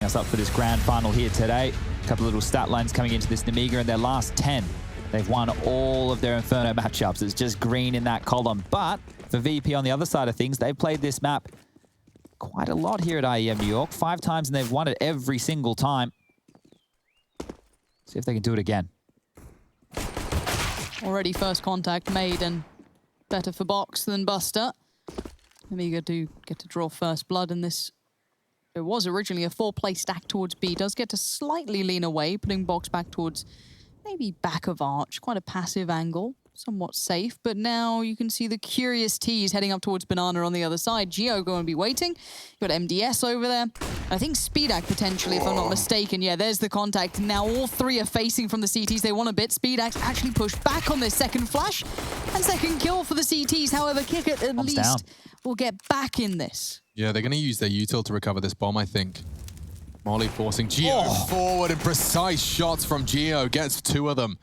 us up for this grand final here today. A couple of little stat lines coming into this Nemiga. In their last 10, they've won all of their Inferno matchups. It's just green in that column. But for VP on the other side of things, they've played this map quite a lot here at IEM New York. 5 times, and they've won it every single time. See if they can do it again. Already first contact made, and better for Box than Buster. Nemiga do get to draw first blood in this. It was originally a 4-play stack towards B. Does get to slightly lean away, putting Box back towards maybe back of arch. Quite a passive angle, somewhat safe. But now you can see the curious tease heading up towards Banana on the other side. Geo going to be waiting. You've got MDS over there. I think Speedak potentially, if I'm not mistaken. Yeah, there's the contact. Now all three are facing from the CTs. They want a bit. Speedak actually pushed back on this second flash. And second kill for the CTs. However, Kickit at least will get back in this. Yeah, they're going to use their util to recover this bomb, I think. Molly forcing Geo forward, and precise shots from Geo. Gets 2 of them.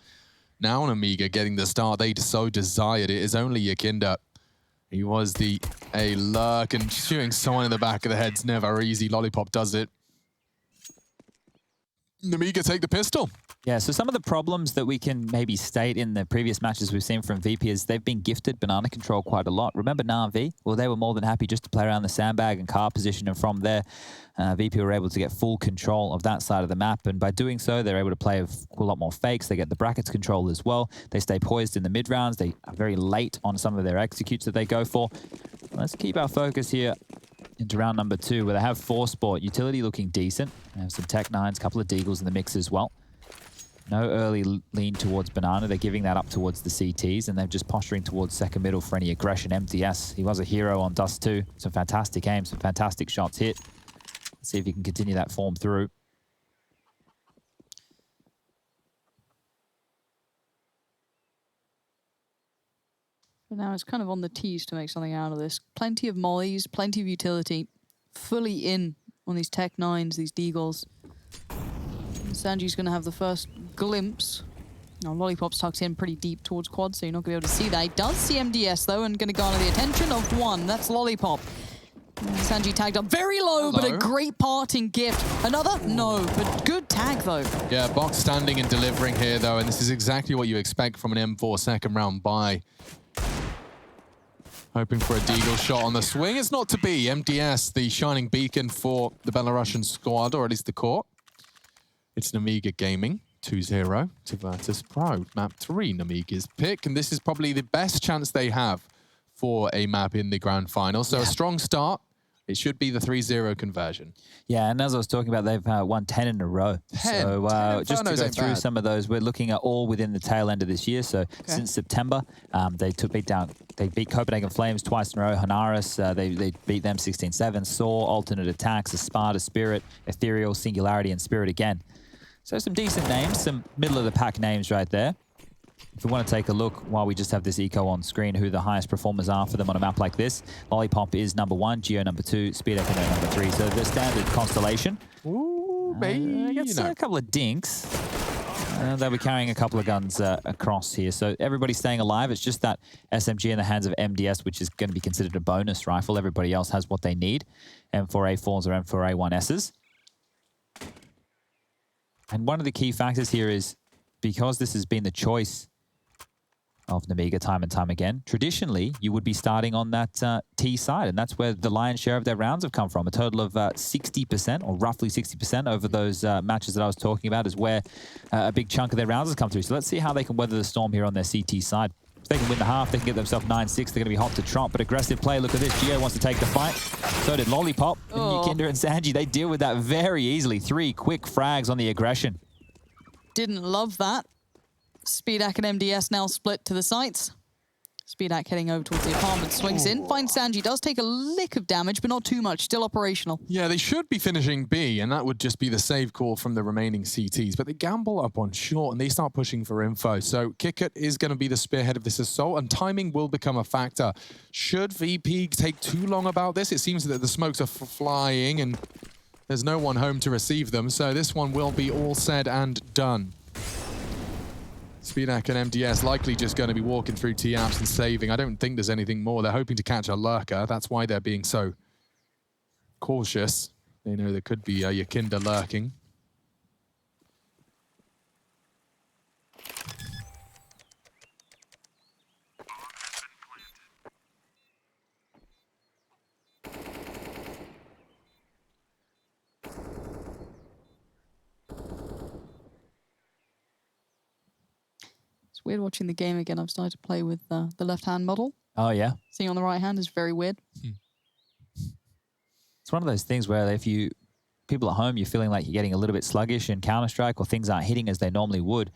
Now Nemiga getting the start they so desired. It is only Yakinda. He was the lurk, and shooting someone in the back of the head's never easy. Lollipop does it. Nemiga take the pistol. Yeah, so some of the problems that we can maybe state in the previous matches we've seen from VP is they've been gifted banana control quite a lot. Remember Na'Vi? Well, they were more than happy just to play around the sandbag and car position, and from there, VP were able to get full control of that side of the map, and by doing so, they're able to play a lot more fakes. They get the brackets control as well. They stay poised in the mid rounds. They are very late on some of their executes that they go for. Let's keep our focus here into round number 2, where they have 4 sport. Utility looking decent. They have some Tech 9s, a couple of Deagles in the mix as well. No early lean towards Banana. They're giving that up towards the CTs, and they're just posturing towards second middle for any aggression. MTS, he was a hero on Dust 2. Some fantastic aim, some fantastic shots hit. Let's see if he can continue that form through. But now it's kind of on the tees to make something out of this. Plenty of mollies, plenty of utility. Fully in on these Tech 9s, these Deagles. Sanji's going to have the first glimpse. Now, Lollipop's tucked in pretty deep towards quad, so you're not going to be able to see that. He does see MDS, though, and going to garner the attention of 1. That's Lollipop. Sanji tagged up very low, but a great parting gift. Another? No, but good tag, though. Yeah, Box standing and delivering here, though, and this is exactly what you expect from an M4 second round buy. Hoping for a Deagle shot on the swing. It's not to be. MDS, the shining beacon for the Belarusian squad, or at least the court. It's Nemiga Gaming, 2-0 to Virtus.pro. Map 3, Nemiga's pick, and this is probably the best chance they have for a map in the grand final. So a strong start. It should be the 3-0 conversion. Yeah, and as I was talking about, they've won 10 in a row. 10. So just to go through some of those, we're looking at all within the tail end of this year. So since September, they beat Copenhagen Flames twice in a row. Hanaris, they beat them 16-7. Saw, Alternate Attacks, Espada, Spirit, Ethereal, Singularity, and Spirit again. So some decent names, some middle-of-the-pack names right there. If we want to take a look, while we just have this eco on screen, who the highest performers are for them on a map like this. Lollipop is number 1, Geo number 2, Speedak number 3. So the standard constellation. Ooh, baby. Gets a couple of dinks. They'll be carrying a couple of guns across here. So everybody's staying alive. It's just that SMG in the hands of MDS, which is going to be considered a bonus rifle. Everybody else has what they need. M4A4s or M4A1Ss. And one of the key factors here is, because this has been the choice of Nemiga time and time again, traditionally, you would be starting on that T side, and that's where the lion's share of their rounds have come from. A total of 60%, or roughly 60% over those matches that I was talking about, is where a big chunk of their rounds has come through. So let's see how they can weather the storm here on their CT side. If they can win the half, they can get themselves 9-6. They're going to be hot to trot, but aggressive play. Look at this. Geo wants to take the fight. So did Lollipop. And Yakinda and Sanji, they deal with that very easily. 3 quick frags on the aggression. Didn't love that. Speedak and MDS now split to the sites. Speedak heading over towards the apartment, swings in, finds Sanji, does take a lick of damage, but not too much, still operational. Yeah, they should be finishing B, and that would just be the save call from the remaining CTs, but they gamble up on short, and they start pushing for info. So Kickit is going to be the spearhead of this assault, and timing will become a factor. Should VP take too long about this? It seems that the smokes are flying, and there's no one home to receive them, so this one will be all said and done. Speedak and MDS likely just going to be walking through T-Apps and saving. I don't think there's anything more. They're hoping to catch a lurker. That's why they're being so cautious. They know there could be a Yakinda lurking. It's weird watching the game again. I've started to play with the left-hand model. Oh, yeah. Seeing on the right hand is very weird. It's one of those things where if you, people at home, you're feeling like you're getting a little bit sluggish in Counter-Strike or things aren't hitting as they normally would.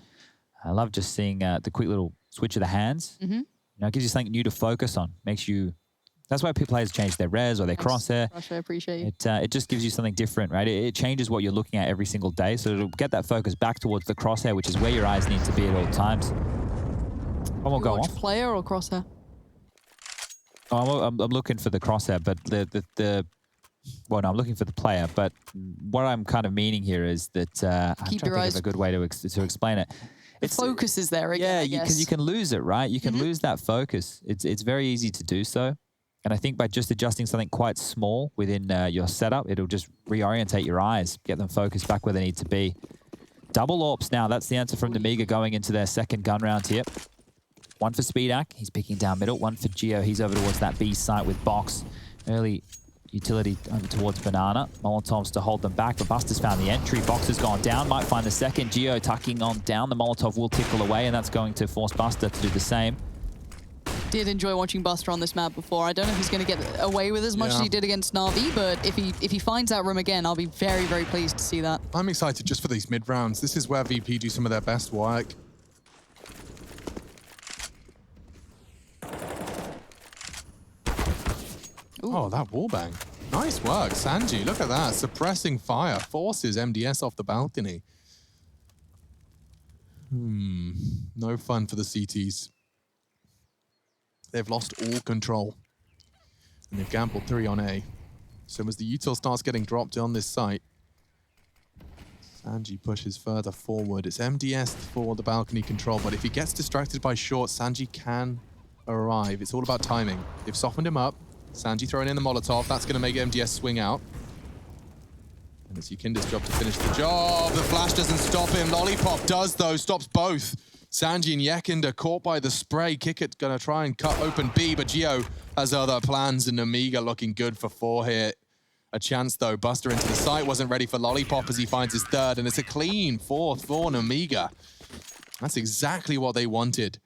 I love just seeing the quick little switch of the hands. Mm-hmm. You know, it gives you something new to focus on. Makes you, that's why players change their res or their crosshair. I appreciate you. It just gives you something different, right? It changes what you're looking at every single day. So it'll get that focus back towards the crosshair, which is where your eyes need to be at all times. One will go off. Player or crosshair? Oh, I'm looking for the crosshair, but well, no, I'm looking for the player. But what I'm kind of meaning here is that I'm trying to think of a good way to explain it. It's focus is there again. Yeah, because you can lose it, right? You can lose that focus. It's very easy to do so. And I think by just adjusting something quite small within your setup, it'll just reorientate your eyes, get them focused back where they need to be. Double AWPs now. That's the answer from Nemiga going into their second gun round here. One for Speedak. He's picking down middle. One for Geo. He's over towards that B site with Box. Early utility over towards Banana. Molotovs to hold them back, but Buster's found the entry. Box has gone down. Might find the second. Geo tucking on down. The Molotov will tickle away, and that's going to force Buster to do the same. Did enjoy watching Buster on this map before. I don't know if he's going to get away with as much as he did against Na'Vi, but if he finds that room again, I'll be very, very pleased to see that. I'm excited just for these mid rounds. This is where VP do some of their best work. Ooh. Oh, that wallbang. Nice work, Sanji. Look at that. Suppressing fire. Forces MDS off the balcony. No fun for the CTs. They've lost all control. And they've gambled 3 on A. So as the util starts getting dropped on this site, Sanji pushes further forward. It's MDS for the balcony control, but if he gets distracted by short, Sanji can arrive. It's all about timing. They've softened him up. Sanji throwing in the Molotov. That's going to make MDS swing out. And it's Yakinda's job to finish the job. The flash doesn't stop him. Lollipop does, though. Stops both. Sanji and Yakinda caught by the spray. Kickit going to try and cut open B, but Geo has other plans, and Nemiga looking good for 4 here. A chance, though. Buster into the site. Wasn't ready for Lollipop as he finds his third, and it's a clean 4th for Nemiga. That's exactly what they wanted.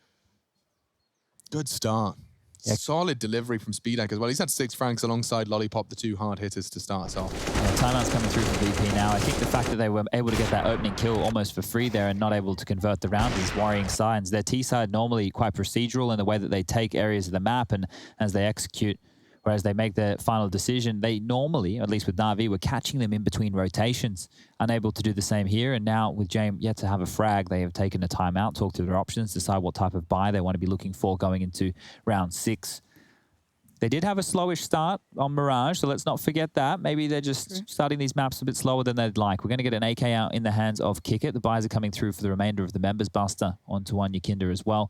Good start. Yeah. Solid delivery from Speedak as well. He's had 6 franks alongside Lollipop, the 2 hard hitters to start us off. Yeah, timeout's coming through from VP now. I think the fact that they were able to get that opening kill almost for free there and not able to convert the round is worrying signs. Their T side normally quite procedural in the way that they take areas of the map and as they execute, whereas they make the final decision, they normally, at least with Na'Vi, were catching them in between rotations. Unable to do the same here, and now with James yet to have a frag, they have taken a timeout, talked through their options, decide what type of buy they want to be looking for going into round 6. They did have a slowish start on Mirage, so let's not forget that. Maybe they're just starting these maps a bit slower than they'd like. We're going to get an AK out in the hands of Kickit. The buys are coming through for the remainder of the members. Buster onto one Yakinda as well.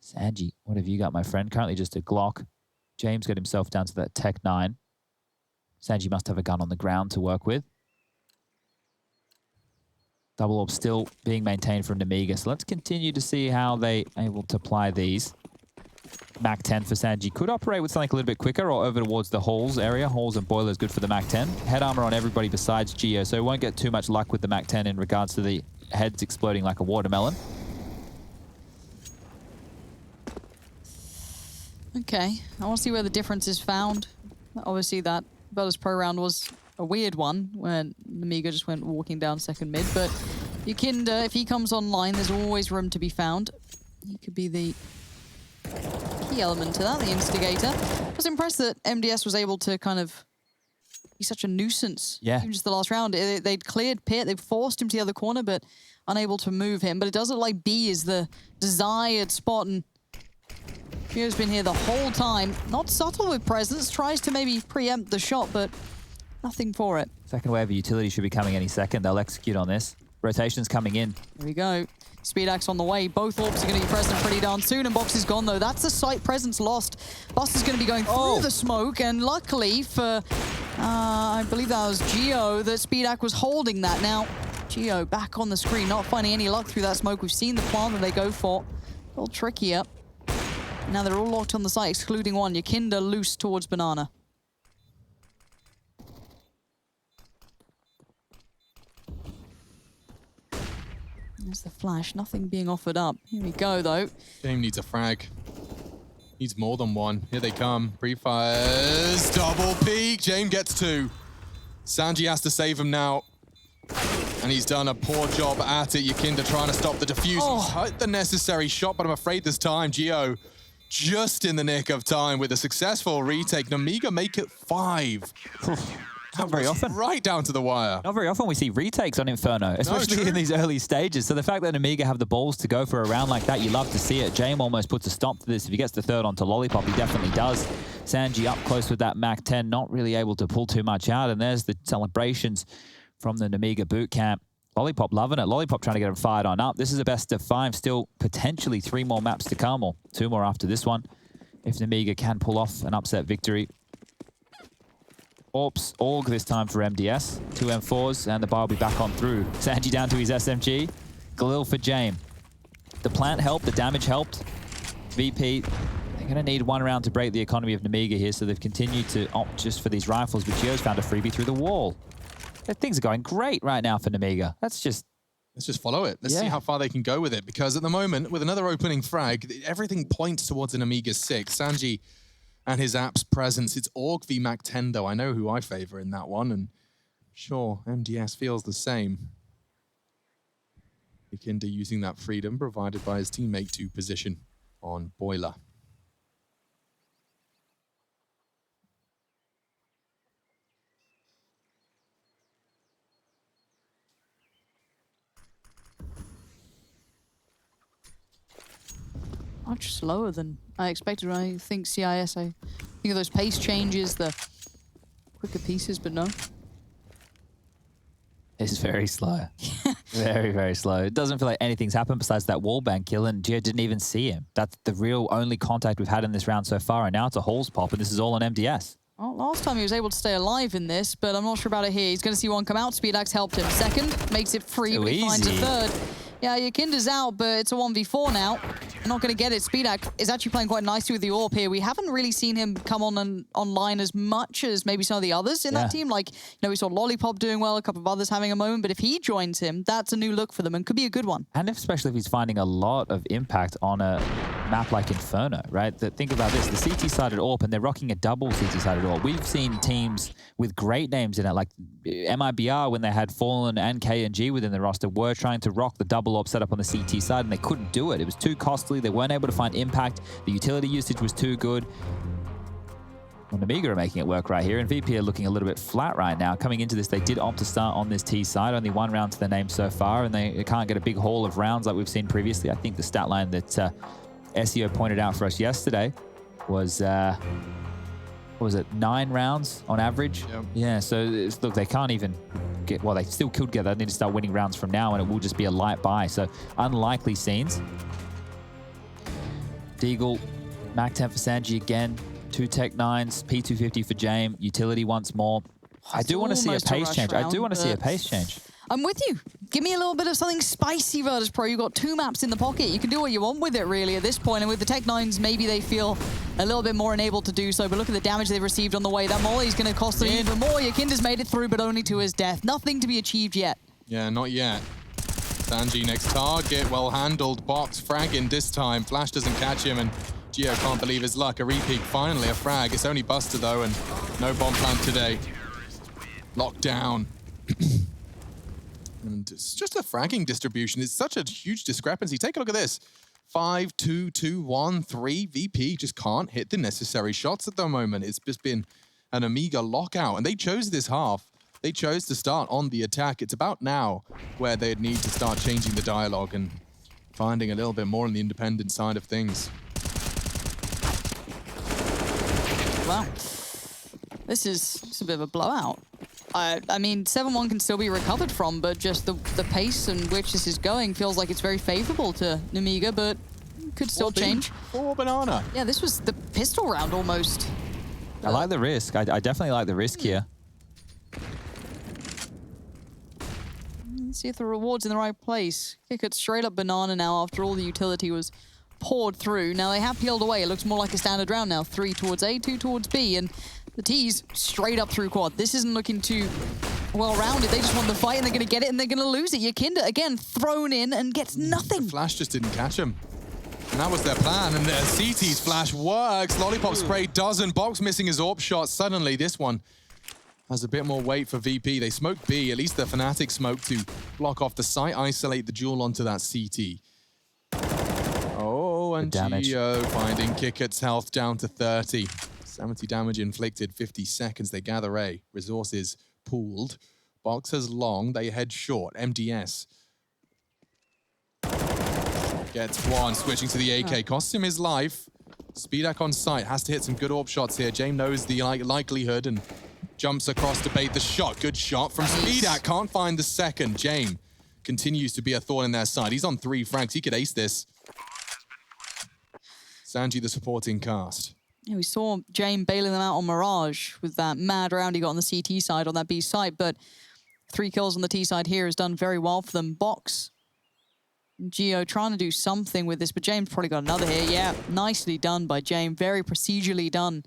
Sanji, what have you got, my friend? Currently just a Glock. James got himself down to that Tech 9. Sanji must have a gun on the ground to work with. Double AWP still being maintained from Nemiga. So let's continue to see how they are able to apply these. Mac 10 for Sanji. Could operate with something a little bit quicker or over towards the halls area. Halls and boilers good for the Mac 10. Head armor on everybody besides Geo, so won't get too much luck with the Mac 10 in regards to the heads exploding like a watermelon. Okay, I want to see where the difference is found. Obviously that Virtus.pro round was a weird one when Nemiga just went walking down second mid, but Yakinda, if he comes online, there's always room to be found. He could be the key element to that, the instigator. I was impressed that MDS was able to kind of be such a nuisance. Yeah. Even just the last round. They'd cleared Pit, they'd forced him to the other corner, but unable to move him. But it does look like B is the desired spot, and Gio's been here the whole time. Not subtle with presence, tries to maybe preempt the shot, but nothing for it. Second wave of utility should be coming any second. They'll execute on this. Rotation's coming in. There we go. Speedax on the way. Both AWPs are going to be present pretty darn soon, and Box is gone, though. That's the site presence lost. Buster's going to be going through the smoke, and luckily for I believe that was Geo that Speedak was holding that. Now, Geo back on the screen, not finding any luck through that smoke. We've seen the plant that they go for. A little trickier. Now they're all locked on the site, excluding one. Yakinda loose towards Banana. There's the flash, nothing being offered up. Here we go, though. Game needs a frag. Needs more than one. Here they come. Pre-fires. Double peek. James gets two. Sanji has to save him now. And he's done a poor job at it. Yakinda trying to stop the defuse. Oh. He's hit the necessary shot, but I'm afraid this time, Geo just in the nick of time with a successful retake. Nemiga make it 5. Not very often. Right down to the wire. Not very often we see retakes on Inferno, especially true. in these early stages. So the fact that Nemiga have the balls to go for a round like that, you love to see it. James almost puts a stop to this. If he gets the third onto Lollipop, he definitely does. Sanji up close with that Mac 10, not really able to pull too much out. And there's the celebrations from the Nemiga boot camp. Lollipop loving it. Lollipop trying to get him fired on up. This is a best of 5, still potentially 3 more maps to come, or 2 more after this one, if Nemiga can pull off an upset victory. Orps, Org this time for MDS. 2 M4s, and the bar will be back on through. Sanji down to his SMG. Galil for James. The plant helped, the damage helped. VP, they're going to need 1 round to break the economy of Nemiga here, so they've continued to opt just for these rifles, but Geo's found a freebie through the wall. Things are going great right now for Nemiga. Let's just follow it. Let's see how far they can go with it, because at the moment, with another opening frag, everything points towards an Amiga 6. Sanji and his app's presence. It's Org v Mac 10, though. I know who I favor in that one, and sure, MDS feels the same. Yakinda using that freedom provided by his teammate to position on Boiler. Much slower than I expected. I think CIS, I think of those pace changes, the quicker pieces, but no. It's very slow. Very, very slow. It doesn't feel like anything's happened besides that wallbang kill, and Geo didn't even see him. That's the real only contact we've had in this round so far, and now it's a Halls pop, and this is all on MDS. Well, last time he was able to stay alive in this, but I'm not sure about it here. He's going to see one come out. Speedax helped him. Second, makes it free, Too but he finds a easy. third. Yeah, Yakinda's out, but it's a 1v4 now. Not going to get it. Speedak is actually playing quite nicely with the AWP here. We haven't really seen him come on and online as much as maybe some of the others in that team. Like, you know, we saw Lollipop doing well, a couple of others having a moment, but if he joins him, that's a new look for them and could be a good one. And especially if he's finding a lot of impact on a map like Inferno, right? Think about this, the CT-sided AWP, and they're rocking a double CT-sided AWP. We've seen teams with great names in it, like MIBR, when they had Fallen and K&G within the roster, were trying to rock the double AWP setup on the CT side, and they couldn't do it. It was too costly. They weren't able to find impact. The utility usage was too good. Well, Nemiga are making it work right here, and VP are looking a little bit flat right now. Coming into this, they did opt to start on this T side. Only 1 round to their name so far, and they can't get a big haul of rounds like we've seen previously. I think the stat line that SEO pointed out for us yesterday was, what was it, 9 rounds on average? Yep. Yeah, so look, they can't even get, well, they still could get that. They need to start winning rounds from now, and it will just be a light buy. So unlikely scenes. Deagle, Mac 10 for Sanji again. 2 Tech 9s, P250 for James, utility once more. I do want to see a pace change. I do want to see a pace change. I'm with you. Give me a little bit of something spicy, Virtus.pro. You've got 2 maps in the pocket. You can do what you want with it, really, at this point. And with the Tech 9s, maybe they feel a little bit more enabled to do so. But look at the damage they've received on the way. That Molly's going to cost them even more. Yakinda's made it through, but only to his death. Nothing to be achieved yet. Yeah, not yet. Sanji next target, well handled. Box fragging this time. Flash doesn't catch him, and Geo can't believe his luck. A repeat, finally a frag. It's only Buster though, and no bomb plant today. Locked down. And it's just a fragging distribution. It's such a huge discrepancy. Take a look at this. 5, 2, 2, 1, 3. VP just can't hit the necessary shots at the moment. It's just been an Amiga lockout, and they chose this half. They chose to start on the attack. It's about now where they'd need to start changing the dialogue and finding a little bit more on the independent side of things. Wow. This is a bit of a blowout. I mean, 7-1 can still be recovered from, but just the pace in which this is going feels like it's very favorable to Nemiga, but could still change. For Banana. Yeah, this was the pistol round almost. I like the risk. I definitely like the risk here. Let's see if the reward's in the right place. Kick it straight up banana now after all the utility was poured through. Now they have peeled away. It looks more like a standard round now. 3 towards A, 2 towards B, and the T's straight up through quad. This isn't looking too well-rounded. They just want the fight, and they're going to get it, and they're going to lose it. Yakinda, again, thrown in and gets nothing. The flash just didn't catch him. And that was their plan, and their CT's flash works. Lollipop spray doesn't. Box missing his AWP shot. Suddenly, this one has a bit more weight for VP. They smoke B, at least the Fnatic smoke to block off the site, isolate the duel onto that CT. Oh, and Geo finding Kickert's health down to 30. 70 damage inflicted, 50 seconds. They gather A. Resources pooled. Boxers long, they head short. MDS gets one, switching to the AK. Costs him his life. Speedak on site, has to hit some good AWP shots here. James knows the likelihood and jumps across to bait the shot. Good shot from Speedak, can't find the second. James continues to be a thorn in their side. He's on 3 frags, he could ace this. Sanji the supporting cast. Yeah, we saw James bailing them out on Mirage with that mad round he got on the CT side on that B side, but 3 kills on the T side here has done very well for them. Box, Geo trying to do something with this, but James probably got another here. Yeah, nicely done by James, very procedurally done.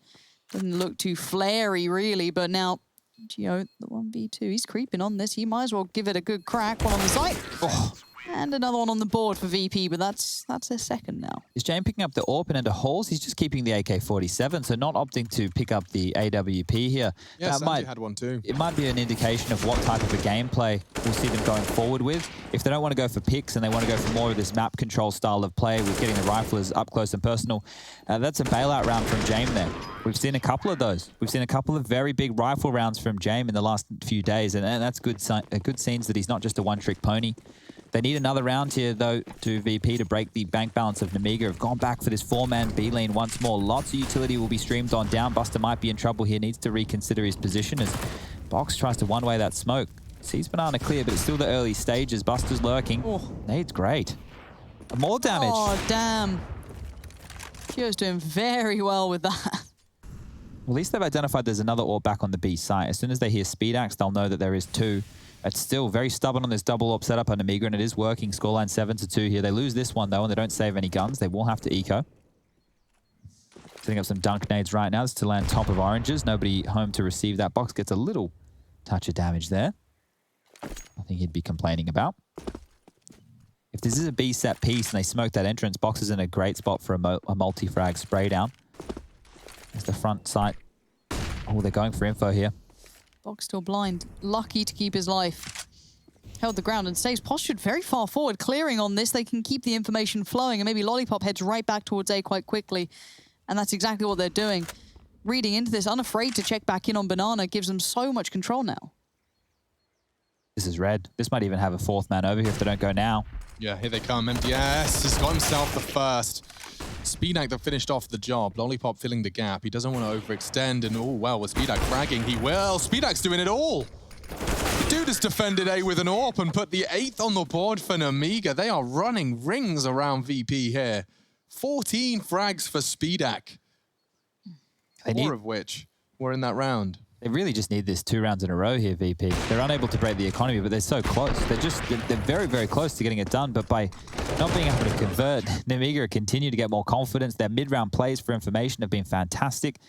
Doesn't look too flary, really, but now Geo, the 1v2, he's creeping on this. He might as well give it a good crack. One on the site. Oh. And another one on the board for VP, but that's their second now. Is James picking up the AWP and into holes? He's just keeping the AK-47, so not opting to pick up the AWP here. Yeah, Sanji had one too. It might be an indication of what type of a gameplay we'll see them going forward with. If they don't want to go for picks and they want to go for more of this map control style of play with getting the riflers up close and personal, that's a bailout round from James there. We've seen a couple of those. We've seen a couple of very big rifle rounds from James in the last few days, and that's good scenes that he's not just a one-trick pony. They need another round here, though, to VP to break the bank balance of Nemiga. Have gone back for this 4-man B lane once more. Lots of utility will be streamed on down. Buster might be in trouble here. Needs to reconsider his position as Box tries to one-way that smoke. Sees Banana clear, but it's still the early stages. Buster's lurking. Oh. Nade's great. More damage. Oh, damn. Geo's doing very well with that. Well, at least they've identified there's another AWP back on the B site. As soon as they hear Speed Axe, they'll know that there is 2. It's still very stubborn on this double AWP setup on Nemiga, and it is working. Scoreline 7-2 here. They lose this one, though, and they don't save any guns. They will have to eco. Setting up some dunk nades right now. This is to land top of oranges. Nobody home to receive that. Box gets a little touch of damage there. Nothing he'd be complaining about. If this is a B set piece and they smoke that entrance, Box is in a great spot for a multi-frag spray down. There's the front sight. Oh, they're going for info here. Box still blind. Lucky to keep his life. Held the ground and stays postured very far forward. Clearing on this, they can keep the information flowing, and maybe Lollipop heads right back towards A quite quickly. And that's exactly what they're doing. Reading into this, unafraid to check back in on Banana, gives them so much control now. This is red. This might even have a 4th man over here if they don't go now. Yeah, here they come. MDS has got himself the first. Speedak that finished off the job. Lollipop filling the gap. He doesn't want to overextend, and oh, well, with Speedak fragging, he will. Speedak's doing it all. The dude has defended A with an AWP and put the 8th on the board for Nemiga. They are running rings around VP here. 14 frags for Speedak. 4 of which were in that round. They really just need this 2 rounds in a row here, VP. They're unable to break the economy, but they're so close. They're very, very close to getting it done, but by not being able to convert, Nemiga continue to get more confidence. Their mid-round plays for information have been fantastic.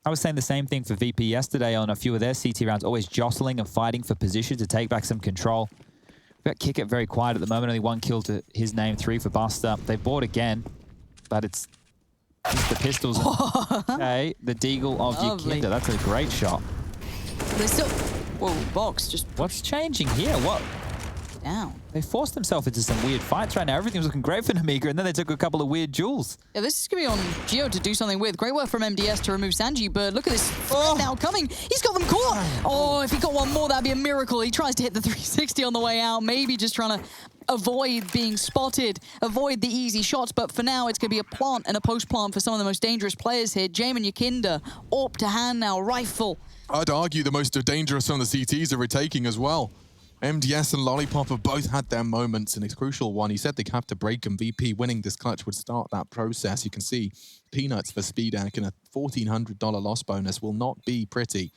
I was saying the same thing for VP yesterday on a few of their CT rounds, always jostling and fighting for position to take back some control. We've got Kick It very quiet at the moment, only 1 kill to his name, 3 for Buster. They've bought again, but it's the pistols. Okay, the Deagle of Yakinda. That's a great shot. They still... Whoa, Box just... What's changing here? What? Down. They forced themselves into some weird fights right now. Everything was looking great for Nemiga, and then they took a couple of weird duels. Yeah, this is going to be on Geo to do something with. Great work from MDS to remove Sanji, but look at this now coming. He's got them caught. Oh, if he got one more, that'd be a miracle. He tries to hit the 360 on the way out, maybe just trying to avoid being spotted, avoid the easy shots, but for now it's going to be a plant and a post-plant for some of the most dangerous players here. James and Yakinda, AWP to hand now, rifle. I'd argue the most dangerous on the CTs are retaking as well. MDS and Lollipop have both had their moments, and it's a crucial one. He said they have to break them. VP winning this clutch would start that process. You can see peanuts for Speedak, and a $1,400 loss bonus will not be pretty.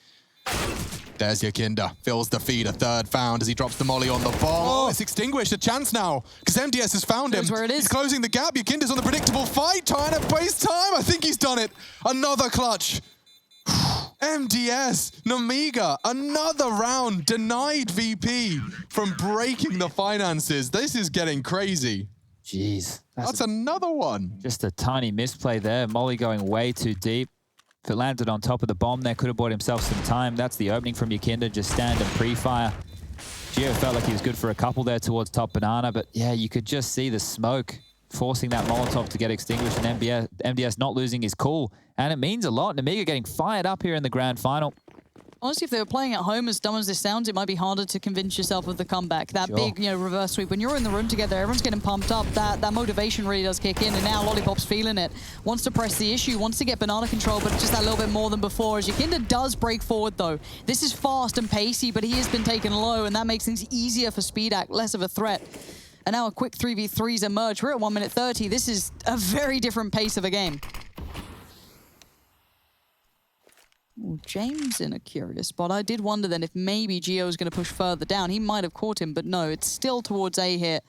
There's Yakinda, fills the feed, a third found as he drops the molly on the bomb. Oh, it's extinguished, a chance now, because MDS has found him. Where it is. He's closing the gap, Yakinda's on the predictable fight, trying to waste time. I think he's done it. Another clutch. MDS, Nemiga, another round, denied VP from breaking the finances. This is getting crazy. Jeez. That's another one. Just a tiny misplay there. Molly going way too deep. If it landed on top of the bomb there, could have bought himself some time. That's the opening from Yakinda, just stand and pre-fire. Gio felt like he was good for a couple there towards top banana, but yeah, you could just see the smoke forcing that Molotov to get extinguished, and MDS not losing his cool. And it means a lot. Nemiga getting fired up here in the grand final. Honestly, if they were playing at home, as dumb as this sounds, it might be harder to convince yourself of the comeback. That big, reverse sweep. When you're in the room together, everyone's getting pumped up. That motivation really does kick in, and now Lollipop's feeling it. Wants to press the issue, wants to get banana control, but just that little bit more than before. As Yakinda does break forward, though. This is fast and pacey, but he has been taken low, and that makes things easier for SpeedAct, less of a threat. And now a quick 3v3s emerge. We're at 1 minute 30. This is a very different pace of a game. Ooh, James in a curious spot. I did wonder then if maybe Gio was going to push further down. He might have caught him, but no, it's still towards A here.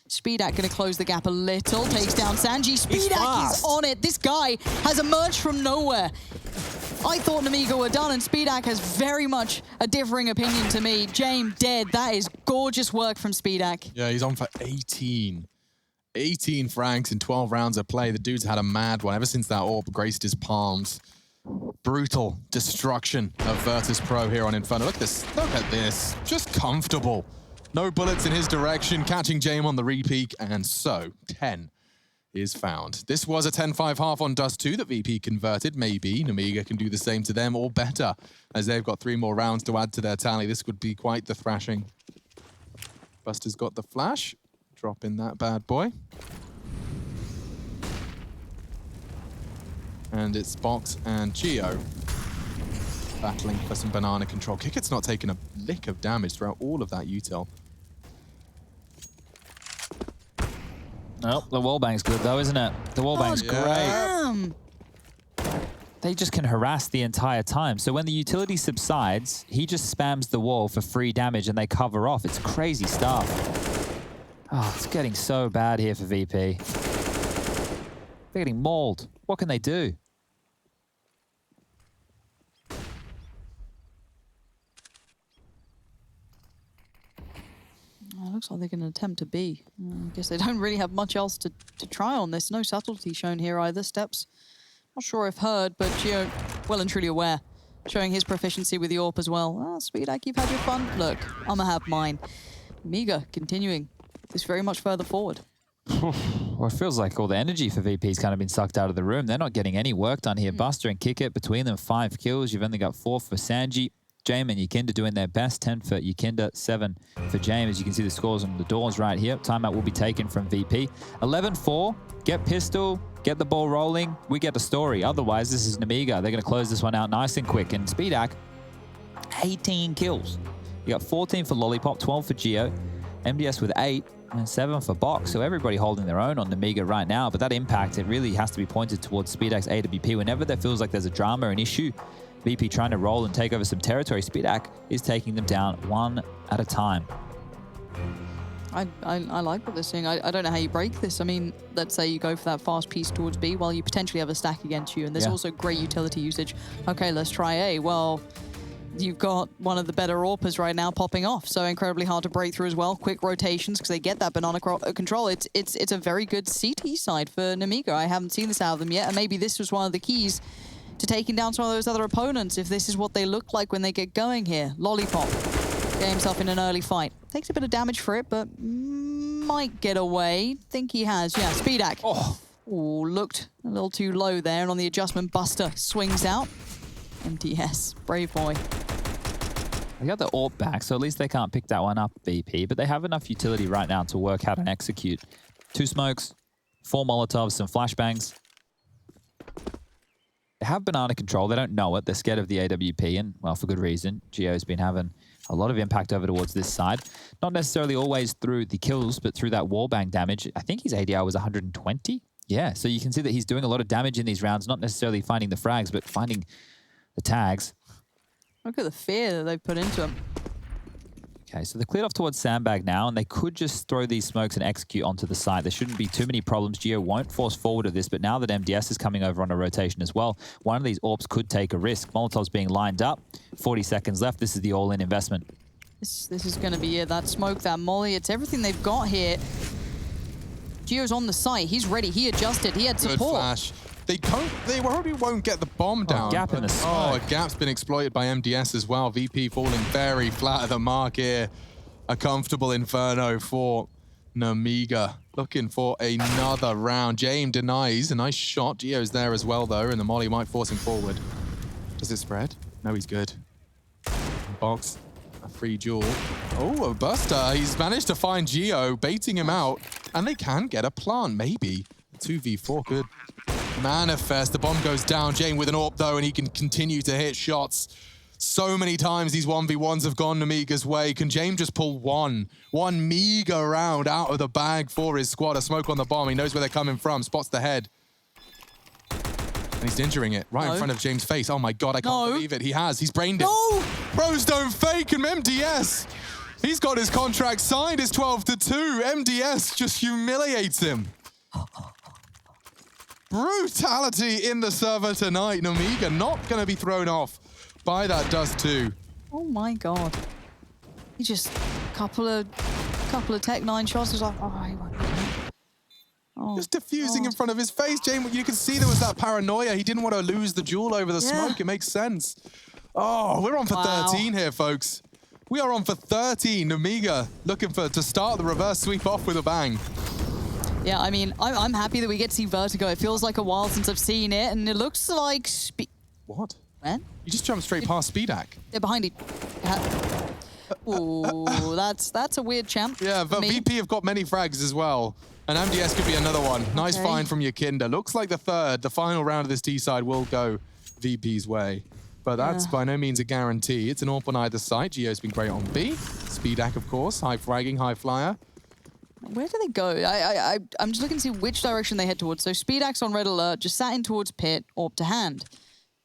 SpeedAct going to close the gap a little. Takes down Sanji. SpeedAct is on it. This guy has emerged from nowhere. I thought Nemiga were done, and SpeedAct has very much a differing opinion to me. James dead. That is gorgeous work from SpeedAct. Yeah, he's on for 18. 18 francs in 12 rounds of play. The dude's had a mad one ever since that orb graced his palms. Brutal destruction of Virtus.pro here on Inferno. Look at this. Look at this. Just comfortable. No bullets in his direction. Catching James on the repeat. And so, 10 is found. This was a 10-5 half on Dust 2 that VP converted. Maybe Nemiga can do the same to them, or better, as they've got 3 more rounds to add to their tally. This could be quite the thrashing. Buster's got the flash. Drop in that bad boy. And it's Box and Gio battling for some banana control. Kickit's not taken a lick of damage throughout all of that util. Oh, the wallbang's good though, isn't it? The wallbang's great. Damn. They just can harass the entire time. So when the utility subsides, he just spams the wall for free damage and they cover off. It's crazy stuff. Oh, it's getting so bad here for VP. They're getting mauled. What can they do? Looks like they're going to attempt to B. I guess they don't really have much else to try on this. No subtlety shown here either. Steps, not sure if heard, but Gio well and truly aware. Showing his proficiency with the AWP as well. Oh, SpeedAct, you've had your fun. Look, I'm going to have mine. Nemiga continuing this very much further forward. Well, it feels like all the energy for VP's kind of been sucked out of the room. They're not getting any work done here. Buster and Kickit, between them, 5 kills. You've only got 4 for Sanji. James and Yakinda doing their best. 10 for Yakinda, 7 for James. As you can see the scores on the doors right here. Timeout will be taken from VP. 11-4. Get pistol. Get the ball rolling. We get the story. Otherwise, this is Nemiga. They're going to close this one out nice and quick. And SpeedAct, 18 kills. You got 14 for Lollipop, 12 for Gio. MDS with 8. And 7 for Box. So everybody holding their own on Nemiga right now. But that impact, it really has to be pointed towards SpeedAct's AWP. Whenever there feels like there's a drama, an issue, VP trying to roll and take over some territory, SpeedAct is taking them down one at a time. I like what they're seeing. I don't know how you break this. I mean, let's say you go for that fast piece towards B while you potentially have a stack against you. And there's also great utility usage. Okay, let's try A. Well, you've got one of the better AWPers right now popping off, so incredibly hard to break through as well. Quick rotations because they get that banana control. It's a very good CT side for Nemiga. I haven't seen this out of them yet, and maybe this was one of the keys to taking down some of those other opponents if this is what they look like when they get going here. Lollipop get himself in an early fight. Takes a bit of damage for it, but might get away. Think he has. Yeah, SpeedAct. Oh, looked a little too low there, and on the adjustment, Buster swings out. MTS, brave boy. They got the AWP back, so at least they can't pick that one up, VP, but they have enough utility right now to work out and execute. 2 smokes, 4 Molotovs, some flashbangs. They have banana control. They don't know it. They're scared of the AWP, and, well, for good reason. Gio's been having a lot of impact over towards this side. Not necessarily always through the kills, but through that wallbang damage. I think his ADR was 120. Yeah, so you can see that he's doing a lot of damage in these rounds, not necessarily finding the frags, but finding the tags. Look at the fear that they've put into him. Okay, so they're cleared off towards Sandbag now, and they could just throw these smokes and execute onto the site. There shouldn't be too many problems. Geo won't force forward of this, but now that MDS is coming over on a rotation as well, one of these AWPs could take a risk. Molotov's being lined up. 40 seconds left. This is the all-in investment. This is going to be it. That smoke, that molly, it's everything they've got here. Geo's on the site. He's ready. He adjusted. He had support. Good flash. They probably won't get the bomb down. Gap in the smoke. Oh, a gap's been exploited by MDS as well. VP falling very flat at the mark here. A comfortable Inferno for Nemiga. Looking for another round. James denies. A nice shot. Geo's there as well, though, and the molly might force him forward. Does it spread? No, he's good. Box. A free duel. Oh, a buster. He's managed to find Geo, baiting him out, and they can get a plant, maybe. 2v4 could manifest. The bomb goes down. Jane with an AWP, though, and he can continue to hit shots. So many times these 1v1s have gone Nemiga's way. Can James just pull one meager round out of the bag for his squad? A smoke on the bomb. He knows where they're coming from. Spots the head. And he's injuring it right in front of James' face. Oh my God, I can't believe it. He has. He's brained it. No! Pros don't fake, and MDS, he's got his contract signed. It's 12-2. MDS just humiliates him. Brutality in the server tonight. Nemiga not going to be thrown off by that dust too. Oh my God. He just couple of Tech 9 shots. Was like, oh, he won't. Oh, just diffusing in front of his face. James, you can see there was that paranoia. He didn't want to lose the duel over the smoke. It makes sense. Oh, we're on for 13 here, folks. We are on for 13. Nemiga looking to start the reverse sweep off with a bang. Yeah, I mean, I'm happy that we get to see Vertigo. It feels like a while since I've seen it, and it looks like... What? When? You just jumped straight past Speedak. They're behind you. Ooh, that's a weird champ. Yeah, but VP have got many frags as well. And MDS could be another one. Nice find from your Kinder. Looks like the final round of this D side will go VP's way. But that's by no means a guarantee. It's an AWP on either side. Geo's been great on B. Speedak, of course. High fragging, high flyer. Where do they go? I'm just looking to see which direction they head towards. So Speedak's on red alert, just sat in towards pit, AWP to hand.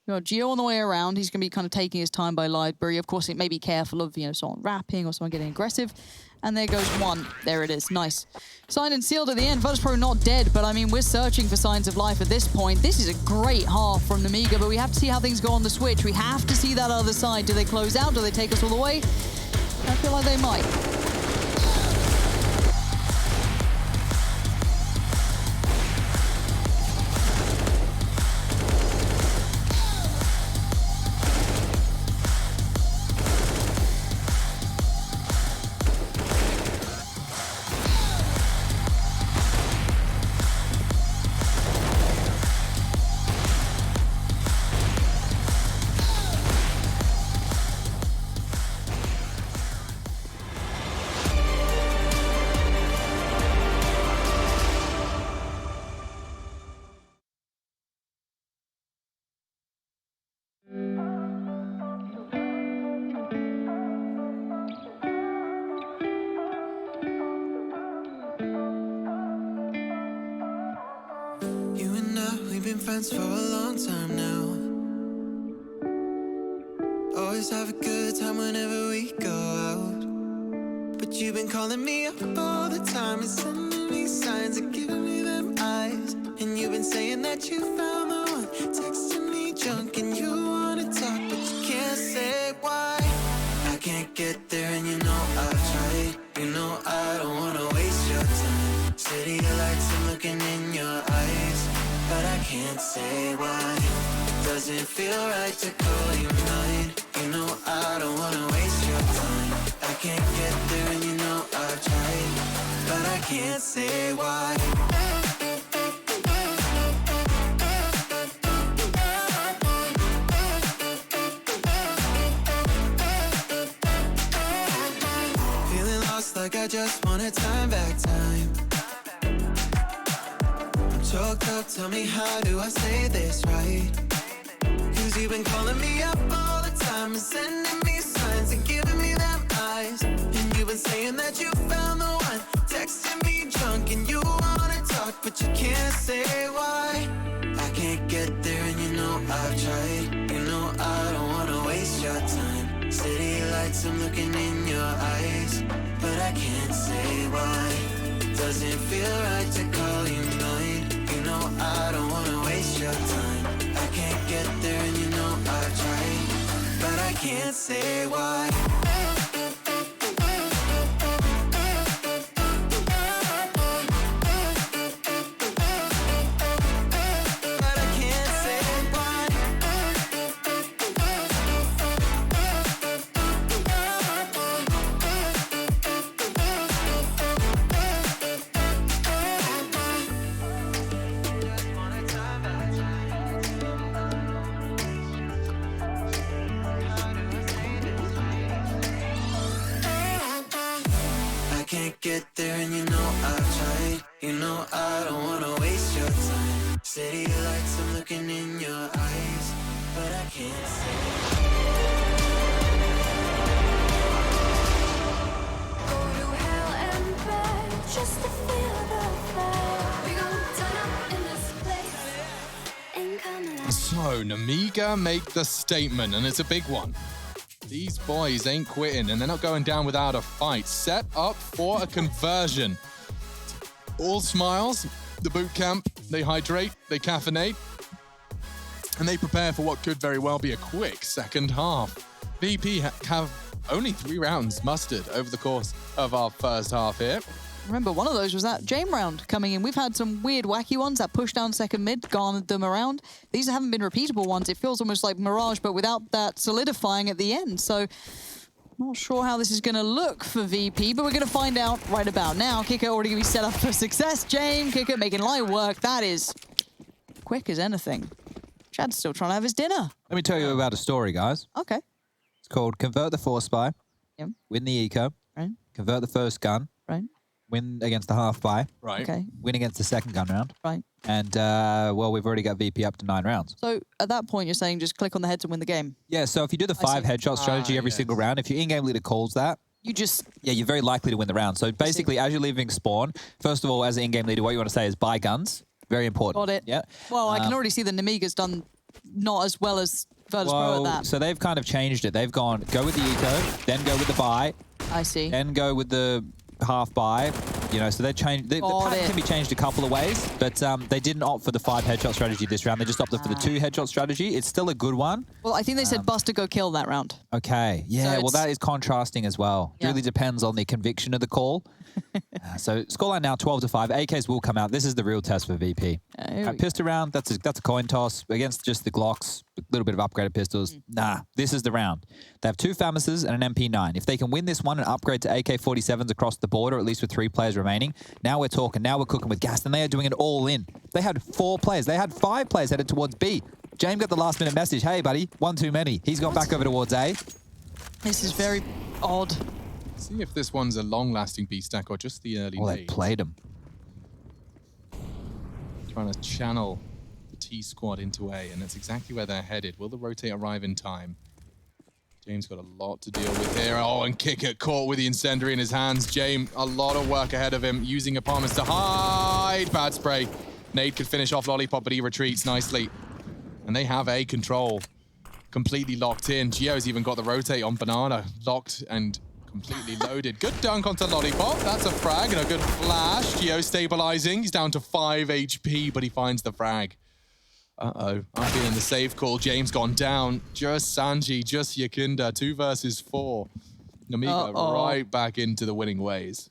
You know, Geo on the way around, he's going to be kind of taking his time by library. Of course, it may be careful of, you know, someone rapping or someone getting aggressive. And there goes one. There it is. Nice. Signed and sealed at the end. Virtus.pro not dead, but I mean, we're searching for signs of life at this point. This is a great half from Nemiga, but we have to see how things go on the switch. We have to see that other side. Do they close out? Do they take us all the way? I feel like they might. Been friends for a long time now. Always have a good time whenever we go out. But you've been calling me up all the time and sending me signs and giving me them eyes. And you've been saying that you found the one, texting me junk and you wanna talk, but you can't say why. I can't get there and you know I've tried. You know I don't wanna waste your time. City lights, I'm looking in your eyes, but I can't say why. Doesn't feel right to call you mine. You know I don't wanna waste your time. I can't get there and you know I've tried, but I can't say why. Feeling lost like I just want a time back time. Choked up, tell me how do I say this right? Cause you've been calling me up all the time and sending me signs and giving me them eyes. And you've been saying that you found the one, texting me drunk and you wanna talk, but you can't say why. I can't get there and you know I've tried. You know I don't wanna waste your time. City lights, I'm looking in your eyes, but I can't say why. Doesn't feel right to call you mine. You know I don't wanna waste your time. I can't get there and you know I've tried, but I can't say why. Get there and you know I've tried. You know I don't wanna waste your time. City lights, I'm looking in your eyes, but I can't say. Go to hell and back just to feel the fire. We gon' turn up in this place. Ain't coming out. So, Nemiga make the statement, and it's a big one. These boys ain't quitting, and they're not going down without a fight. Set up for a conversion. All smiles, the boot camp, they hydrate, they caffeinate, and they prepare for what could very well be a quick second half. VP have only 3 rounds mustered over the course of our first half here. Remember, one of those was that Jame round coming in. We've had some weird, wacky ones that push down second mid, garnered them around. These haven't been repeatable ones. It feels almost like Mirage, but without that solidifying at the end. So, not sure how this is going to look for VP, but we're going to find out right about now. Kicker already going to be set up for success. Jame, Kicker making light work. That is quick as anything. Chad's still trying to have his dinner. Let me tell you about a story, guys. Okay. It's called Convert the Force Spy, Yep. win the eco, Right. convert the first gun, Right. win against the half buy, Right. Okay. win against the second gun round, Right. and, well, we've already got VP up to 9 rounds. So at that point, you're saying just click on the heads and win the game. Yeah, so if you do the 5 see. headshot strategy every yes. single round, if your in-game leader calls that, You just yeah, you're very likely to win the round. So basically, as you're leaving spawn, first of all, as an in-game leader, what you want to say is buy guns. Very important. got it. Yeah. Well, I can already see the Nemiga's done not as well as Virtus.pro at Well, that. so they've kind of changed it. They've gone, go with the eco, then go with the buy, I see. then go with the half buy. You know, so they changed. The Got pattern it. can be changed a couple of ways, but they didn't opt for the 5 headshot strategy this round. They just opted for the 2 headshot strategy. It's still a good one. Well, I think they said Buster go kill that round. Okay. Yeah, So well, it's- that is contrasting as well. It Yeah. really depends on the conviction of the call. So scoreline now 12-5. AKs will come out. This is the real test for VP. Here we Pistol round, that's a coin toss against just the Glocks, a little bit of upgraded pistols. Nah, this is the round. They have 2 FAMASs and an MP9. If they can win this one and upgrade to AK-47s across the board, or at least with 3 players remaining, now we're talking. Now we're cooking with gas, and they are doing it all in. They had 4 players. They had 5 players headed towards B. James got the last-minute message. Hey, buddy, 1 too many. He's gone back over towards A. This is very odd. See if this one's a long-lasting B stack or just the early Well, they days. played him. Trying to channel the T squad into A, and that's exactly where they're headed. Will the rotate arrive in time? James got a lot to deal with here. Oh, and Kicker caught with the incendiary in his hands. James, a lot of work ahead of him, using apartments to hide. Bad spray. Nade could finish off Lollipop, but he retreats nicely. And they have A control completely locked in. Gio's even got the rotate on Banana, locked and completely loaded. Good dunk onto Lollipop. That's a frag and a good flash. Gio stabilizing. He's down to 5 HP, but he finds the frag. Uh-oh. I'm feeling the save call. James gone down. Just Sanji, just Yakinda. 2 versus 4. Nemiga right back into the winning ways.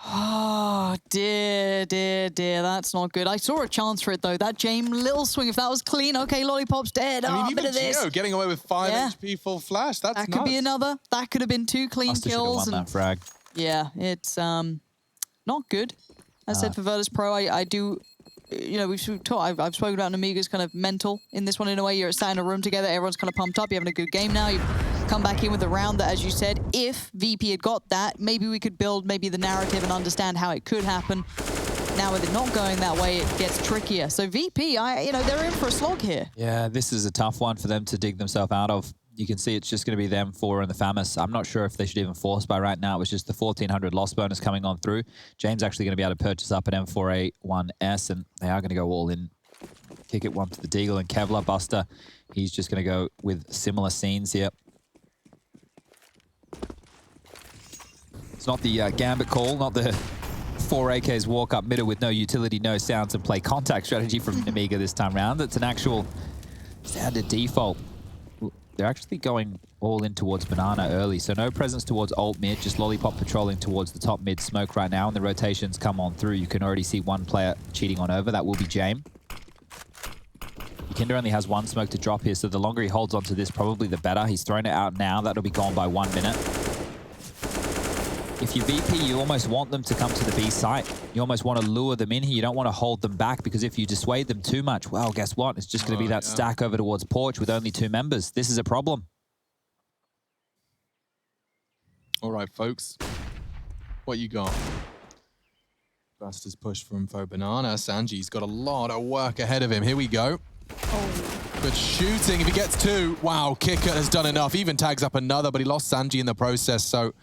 Oh, dear, dear, dear. That's not good. I saw a chance for it, though. That Jame little swing, if that was clean, okay, Lollipop's dead. I mean, a even bit of this. Gio getting away with 5 Yeah. HP full flash. That's That could be nuts. another. That could have been 2 clean Buster should have kills. won that frag. Yeah, it's not good. As I said, for Virtus.pro, I do, you know, I've spoken about Nemiga's kind of mental in this one in a way. You're sat in a room together, everyone's kind of pumped up, you're having a good game now. You've come back in with a round that, as you said, if VP had got that, maybe we could build maybe the narrative and understand how it could happen. Now with it not going that way, it gets trickier. So VP, they're in for a slog here. Yeah, this is a tough one for them to dig themselves out of. You can see it's just going to be them 4 and the FAMAS. I'm not sure if they should even force by right now. It was just the 1,400 loss bonus coming on through. James actually going to be able to purchase up an M4A1S, and they are going to go all in. Kick it one to the Deagle and Kevlar. Buster, he's just going to go with similar scenes here. It's not the Gambit call, not the 4 AKs walk up middle with no utility, no sounds, and play contact strategy from Nemiga this time round. It's an actual standard default. They're actually going all in towards Banana early, so no presence towards alt mid, just Lollipop patrolling towards the top mid smoke right now, and the rotations come on through. You can already see one player cheating on over. That will be Jame. Kinder only has one smoke to drop here, so the longer he holds onto this, probably the better. He's thrown it out now. That'll be gone by 1 minute. If you VP, you almost want them to come to the B site. You almost want to lure them in here. You don't want to hold them back, because if you dissuade them too much, well, guess what? It's just going to be that stack over towards Porch with only 2 members. This is a problem. All right, folks. What you got? Buster's push for info Banana. Sanji's got a lot of work ahead of him. Here we go. Good shooting. If he gets 2, wow, Kicker has done enough. Even tags up another, but he lost Sanji in the process, so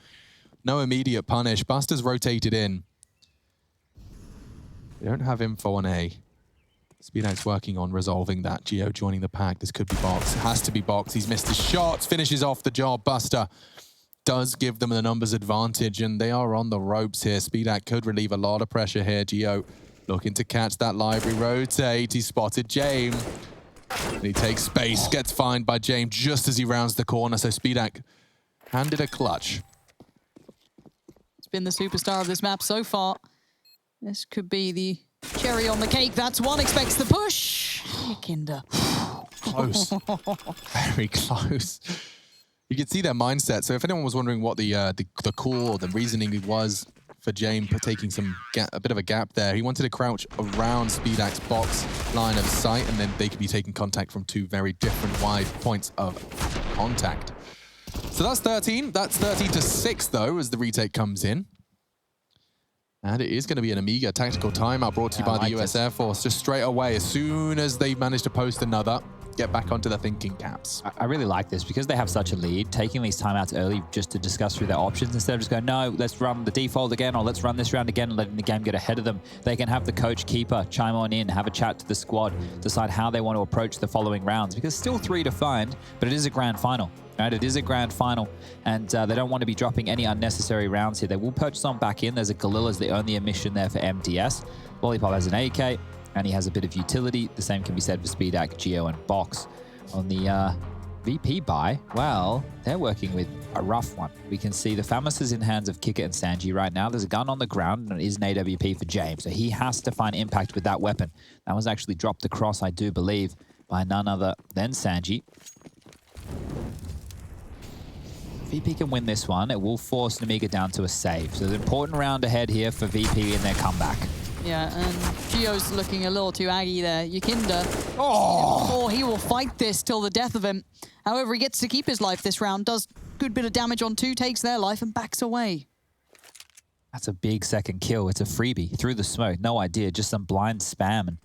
no immediate punish. Buster's rotated in. They don't have info on A. Speedak's working on resolving that. Geo joining the pack. This could be Box. It has to be Box. He's missed his shots. Finishes off the job. Buster does give them the numbers advantage, and they are on the ropes here. Speedak could relieve a lot of pressure here. Geo looking to catch that library rotate. He spotted Jame. And he takes space. Gets fined by Jame just as he rounds the corner. So Speedak handed a clutch. Been the superstar of this map so far. This could be the cherry on the cake. That's one. Expects the push. Kinder. Close. Very close. You can see their mindset. So if anyone was wondering what the call or the reasoning was for Jame for taking a bit of a gap there, he wanted to crouch around Speedak's box line of sight, and then they could be taking contact from 2 very different wide points of contact. So that's 13. That's 13 to 6, though, as the retake comes in. And it is going to be an Nemiga tactical timeout brought to you by the US Air Force. Just straight away, as soon as they manage to post another, get back onto the thinking caps. I really like this because they have such a lead, taking these timeouts early just to discuss through their options instead of just going, no, let's run the default again, or let's run this round again and letting the game get ahead of them. They can have the coach keeper chime on in, have a chat to the squad, decide how they want to approach the following rounds, because still 3 to find, but it is a grand final. Right, it is a grand final, and they don't want to be dropping any unnecessary rounds here. They will purchase some back in. There's a Gorilla's the only emission there for MDS. Lollipop has an AK, and he has a bit of utility. The same can be said for Speedak, Geo, and Box. On the VP buy, well, they're working with a rough one. We can see the Famas is in hands of Kicker and Sanji right now. There's a gun on the ground, and it is an AWP for James, so he has to find impact with that weapon. That was actually dropped across, I do believe, by none other than Sanji. VP can win this one. It will force Nemiga down to a save. So it's an important round ahead here for VP in their comeback. Yeah, and Geo's looking a little too aggy there. Yakinda, oh, he will fight this till the death of him. However, he gets to keep his life this round, does a good bit of damage on 2, takes their life and backs away. That's a big second kill. It's a freebie through the smoke. No idea, just some blind spam, and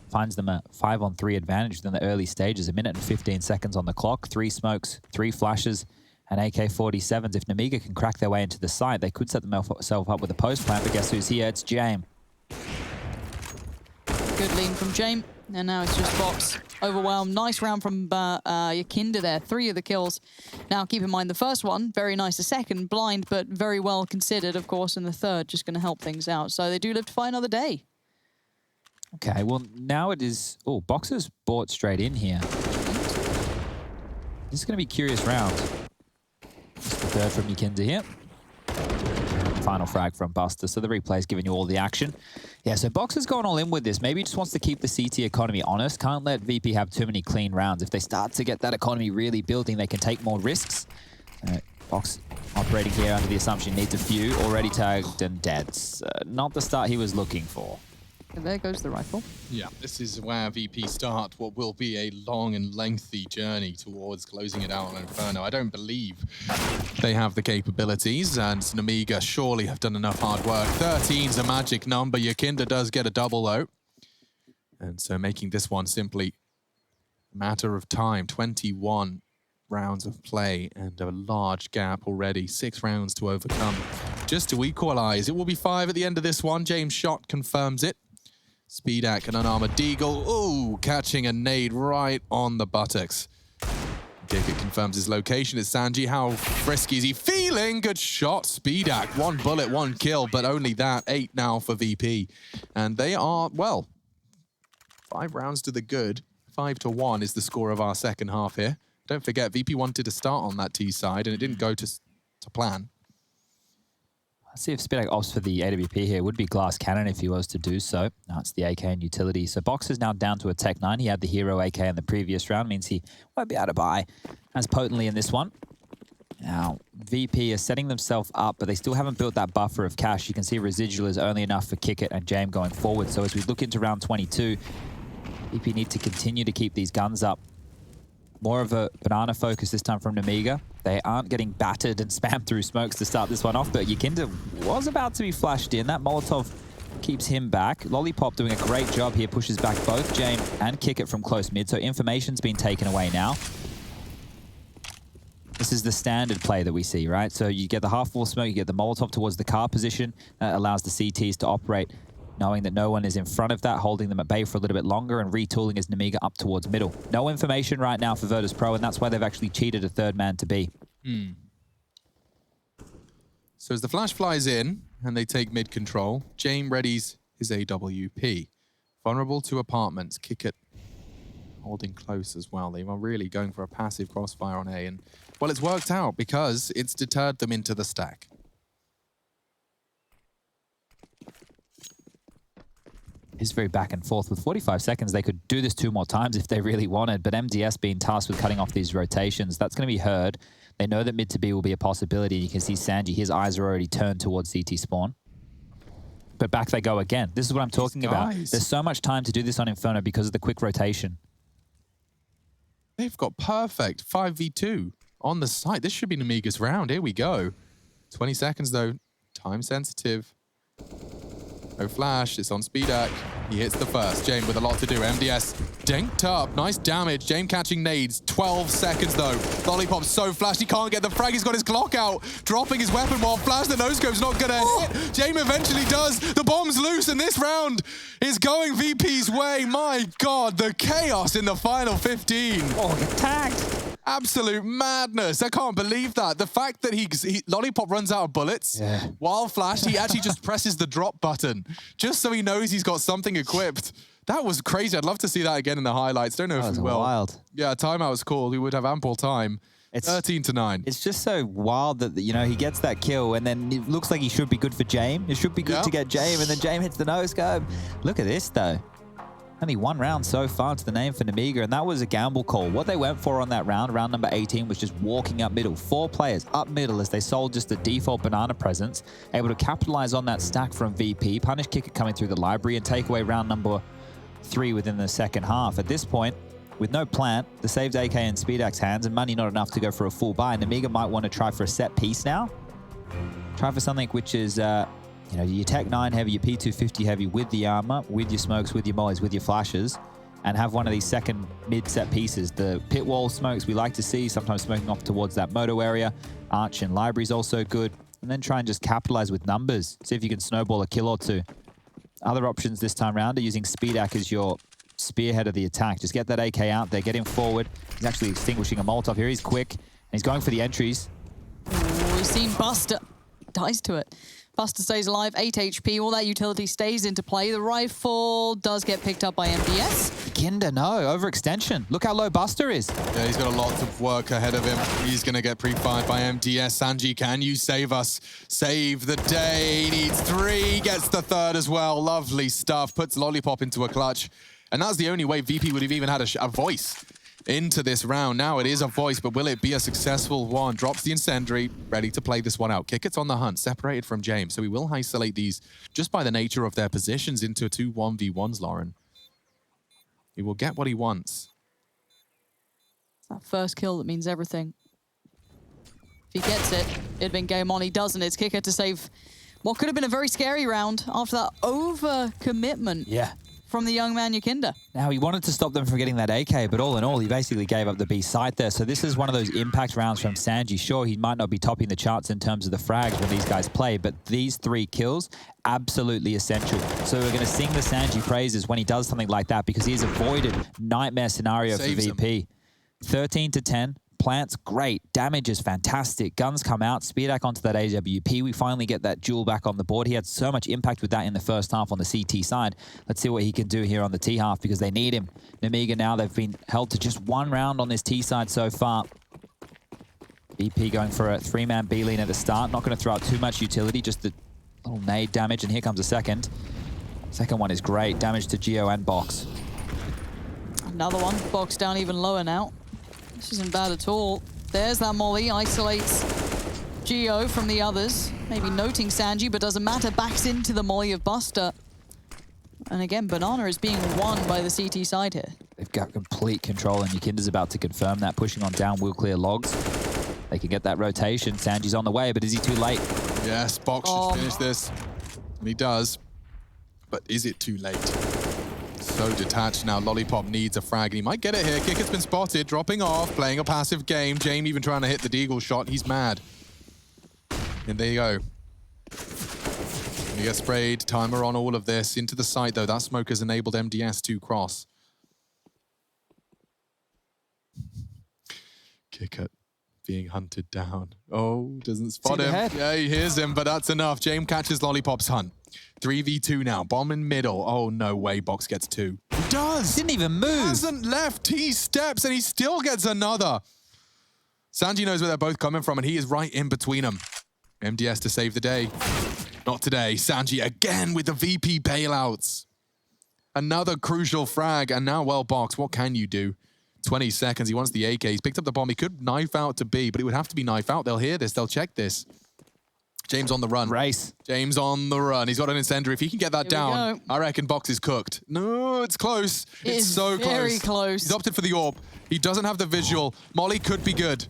finds them a 5-on-3 advantage in the early stages. 1 minute and 15 seconds on the clock. 3 smokes, 3 flashes, and AK-47s. If Nemiga can crack their way into the site, they could set themselves up with a post plant, but guess who's here? It's Jame. Good lean from Jame, and now it's just Box. Overwhelmed. Nice round from Yakinda there. 3 of the kills. Now, keep in mind the first one, very nice. The second, blind, but very well considered, of course, and the third, just going to help things out. So they do live to fight another day. Okay, well, now it is... Oh, Boxer's bought straight in here. This is going to be a curious round. Just the third from Yakinda here. Final frag from Buster, so the replay's giving you all the action. Yeah, so Boxer's gone all in with this. Maybe he just wants to keep the CT economy honest. Can't let VP have too many clean rounds. If they start to get that economy really building, they can take more risks. Box operating here under the assumption he needs a few. Already tagged and dead. Not the start he was looking for. And there goes the rifle. Yeah, this is where VP start what will be a long and lengthy journey towards closing it out on Inferno. I don't believe they have the capabilities, and Nemiga surely have done enough hard work. 13's a magic number. Yakinda does get a double, though. And so making this one simply a matter of time. 21 rounds of play and a large gap already. 6 rounds to overcome just to equalize. It will be 5 at the end of this one. James' shot confirms it. Speedak and unarmored Deagle. Ooh, catching a nade right on the buttocks. Kickett confirms his location. It's Sanji. How frisky is he feeling? Good shot. Speedak, 1 bullet, 1 kill, but only that. 8 now for VP. And they are, well, 5 rounds to the good. 5-1 is the score of our second half here. Don't forget, VP wanted to start on that T side, and it didn't go to plan. Let's see if Speedak opts for the AWP here. Would be Glass Cannon if he was to do so. No, it's the AK and utility. So Box is now down to a Tech 9. He had the Hero AK in the previous round. Means he won't be able to buy as potently in this one. Now, VP are setting themselves up, but they still haven't built that buffer of cash. You can see residual is only enough for Kickett and Jame going forward. So as we look into round 22, VP need to continue to keep these guns up. More of a banana focus this time from Nemiga. They aren't getting battered and spammed through smokes to start this one off, but Yakinda was about to be flashed in. That Molotov keeps him back. Lollipop doing a great job here, pushes back both Jame and Kickett from close mid, so information's been taken away now. This is the standard play that we see, right? So you get the half-wall smoke, you get the Molotov towards the car position. That allows the CTs to operate, knowing that no one is in front of that, holding them at bay for a little bit longer and retooling as Nemiga up towards middle. No information right now for Virtus.pro, and that's why they've actually cheated a third man to be. So as the flash flies in and they take mid control, Jame readies his AWP. Vulnerable to apartments, Kickett holding close as well. They are really going for a passive crossfire on A, and well, it's worked out because it's deterred them into the stack. Is very back and forth. With 45 seconds, they could do this 2 more times if they really wanted, but MDS being tasked with cutting off these rotations, that's going to be heard. They know that mid to B will be a possibility. You can see Sanji, his eyes are already turned towards CT spawn. But back they go again. This is what I'm talking about. There's so much time to do this on Inferno because of the quick rotation. They've got perfect 5v2 on the site. This should be Nemiga's round. Here we go. 20 seconds though. Time sensitive. No flash, it's on Speedak. He hits the first. Jame with a lot to do. MDS dinked up. Nice damage. Jame catching nades. 12 seconds though. Lollipop's so flashed, he can't get the frag. He's got his Glock out. Dropping his weapon while flash. The no-scope's not gonna hit. Jame eventually does. The bomb's loose, and this round is going VP's way. My God, the chaos in the final 15. Oh, get tagged. Absolute madness. I can't believe that. The fact that Lollipop runs out of bullets while flashed, he actually just presses the drop button just so he knows he's got something equipped. That was crazy. I'd love to see that again in the highlights. Don't know if we will. Wild. Yeah, timeout was called. We would have ample time. It's 13-9. It's just so wild that, you know, he gets that kill and then it looks like he should be good for Jame. It should be good to get Jame, and then Jame hits the no-scope. Look at this, though. Only 1 round so far to the name for Nemiga, and that was a gamble call. What they went for on that round number 18, was just walking up middle. 4 players up middle as they sold just a default banana presence, able to capitalize on that stack from VP, punish Kickett coming through the library, and take away round number 3 within the second half. At this point, with no plant, the saved AK in Speedak's hands, and money not enough to go for a full buy, Nemiga might want to try for a set piece now. Try for something which is... you know, your Tech 9 heavy, your P250 heavy with the armor, with your smokes, with your mollies, with your flashes, and have one of these second mid-set pieces. The pit wall smokes we like to see, sometimes smoking off towards that moto area. Arch and library is also good. And then try and just capitalize with numbers. See if you can snowball a kill or 2. Other options this time around are using Speedak as your spearhead of the attack. Just get that AK out there, get him forward. He's actually extinguishing a Molotov here. He's quick, and he's going for the entries. Oh, we've seen Buster. Dies to it. Buster stays alive, 8 HP, all that utility stays into play. The rifle does get picked up by MDS. Kinder, no, overextension. Look how low Buster is. Yeah, he's got a lot of work ahead of him. He's going to get pre-fired by MDS. Sanji, can you save us? Save the day. He needs 3, gets the 3rd as well. Lovely stuff. Puts Lollipop into a clutch. And that's the only way VP would have even had a voice into this round. Now it is a voice, but will it be a successful one? Drops the incendiary, ready to play this one out. Kickett's on the hunt, separated from James, so we will isolate these just by the nature of their positions into 2 1v1s, Lauren. He will get what he wants. It's that first kill that means everything. If he gets it, it'd been game on. He doesn't. It's Kickett to save what could have been a very scary round after that over-commitment. Yeah. From the young man Yakinda. Now, he wanted to stop them from getting that AK, but all in all, he basically gave up the B site there. So this is one of those impact rounds from Sanji. Sure, he might not be topping the charts in terms of the frags when these guys play, but these 3 kills, absolutely essential. So we're going to sing the Sanji praises when he does something like that, because he has avoided nightmare scenario for VP. 13-10. Plants, great. Damage is fantastic. Guns come out. Speedak onto that AWP. We finally get that duel back on the board. He had so much impact with that in the first half on the CT side. Let's see what he can do here on the T half because they need him. Nemiga now, they've been held to just one round on this T side so far. VP going for a 3-man B lane at the start. Not going to throw out too much utility, just the little nade damage, and here comes a second. Second one is great. Damage to Geo and Box. Another one. Box down even lower now. This isn't bad at all. There's that molly. Isolates Geo from the others. Maybe noting Sanji, but doesn't matter. Backs into the molly of Buster. And again, Banana is being won by the CT side here. They've got complete control, and Yukinda's about to confirm that. Pushing on down will clear logs. They can get that rotation. Sanji's on the way, but is he too late? Yes, Box should finish this. And he does. But is it too late? So detached now. Lollipop needs a frag, and he might get it here. Kicker's been spotted, dropping off, playing a passive game. Jame even trying to hit the deagle shot. He's mad. And there you go. He gets sprayed. Timer on all of this. Into the side, though. That smoke has enabled MDS to cross. Kicker being hunted down. Oh, doesn't spot him. Yeah, he hears him, but that's enough. Jame catches Lollipop's hunt. 3v2 now. Bomb in middle. Oh, no way. Box gets 2. He does. Didn't even move. Hasn't left. He steps and he still gets another. Sanji knows where they're both coming from, and he is right in between them. MDS to save the day. Not today. Sanji again with the VP bailouts. Another crucial frag, and now, well, Box, what can you do? 20 seconds. He wants the AK. He's picked up the bomb. He could knife out to B, but it would have to be knife out. They'll hear this. They'll check this. James on the run. Race. James on the run. He's got an incendiary. If he can get that down, I reckon Box is cooked. No, it's close. It's so close. Very close. He's opted for the AWP. He doesn't have the visual. Molly could be good.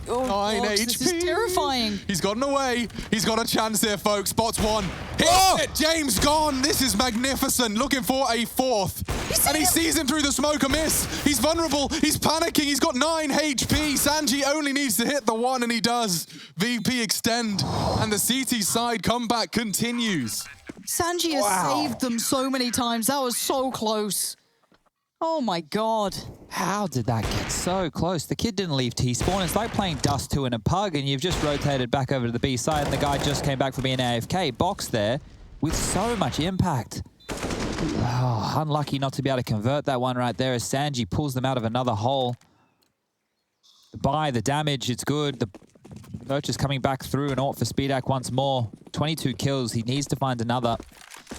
Oh, 9 Box, HP. this is terrifying. He's gotten away. He's got a chance here, folks. Spots one. Hits it. James gone. This is magnificent. Looking for a fourth. And he sees him through the smoke. A miss. He's vulnerable. He's panicking. He's got 9 HP. Sanji only needs to hit the 1, and he does. VP extend. And the CT side comeback continues. Sanji has saved them so many times. That was so close. Oh my God. How did that get so close? The kid didn't leave T-spawn. It's like playing Dust 2 in a pug, and you've just rotated back over to the B side, and the guy just came back from being AFK. Box there with so much impact. Oh, unlucky not to be able to convert that one right there as Sanji pulls them out of another hole. The buy, the damage, it's good. The purchase coming back through, and AWP for Speedak once more. 22 kills. He needs to find another.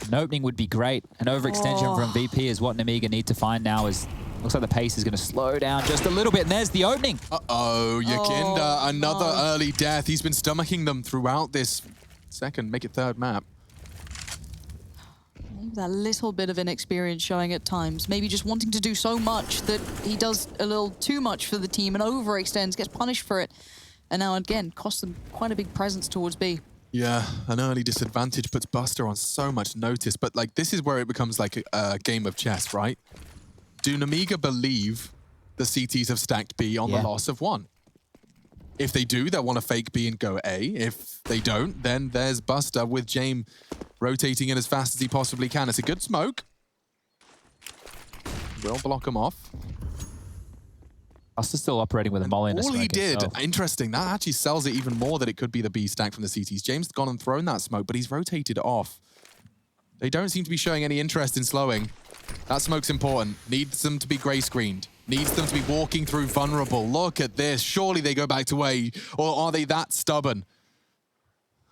An opening would be great. An overextension from VP is what Nemiga need to find now. Looks like the pace is going to slow down just a little bit, and there's the opening. Uh-oh, Yukinda, another early death. He's been stomaching them throughout this second, make it third map. That little bit of inexperience showing at times. Maybe just wanting to do so much that he does a little too much for the team and overextends, gets punished for it. And now, again, costs them quite a big presence towards B. Yeah, an early disadvantage puts Buster on so much notice, but like this is where it becomes like a game of chess, right? Do Nemiga believe the CTs have stacked B on the loss of 1? If they do, they'll want to fake B and go A. If they don't, then there's Buster with Jame rotating in as fast as he possibly can. It's a good smoke. Will block him off. Buster's still operating with a molly in a smoke. All he did, himself. interesting, that actually sells it even more that it could be the B stack from the CTs. James has gone and thrown that smoke, but he's rotated off. They don't seem to be showing any interest in slowing. That smoke's important. Needs them to be grey screened. Needs them to be walking through vulnerable. Look at this. Surely they go back to A, or are they that stubborn?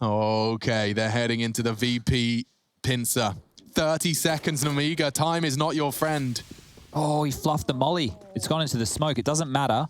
Okay, they're heading into the VP pincer. 30 seconds, Nemiga. Time is not your friend. Oh, he fluffed the molly. It's gone into the smoke. It doesn't matter.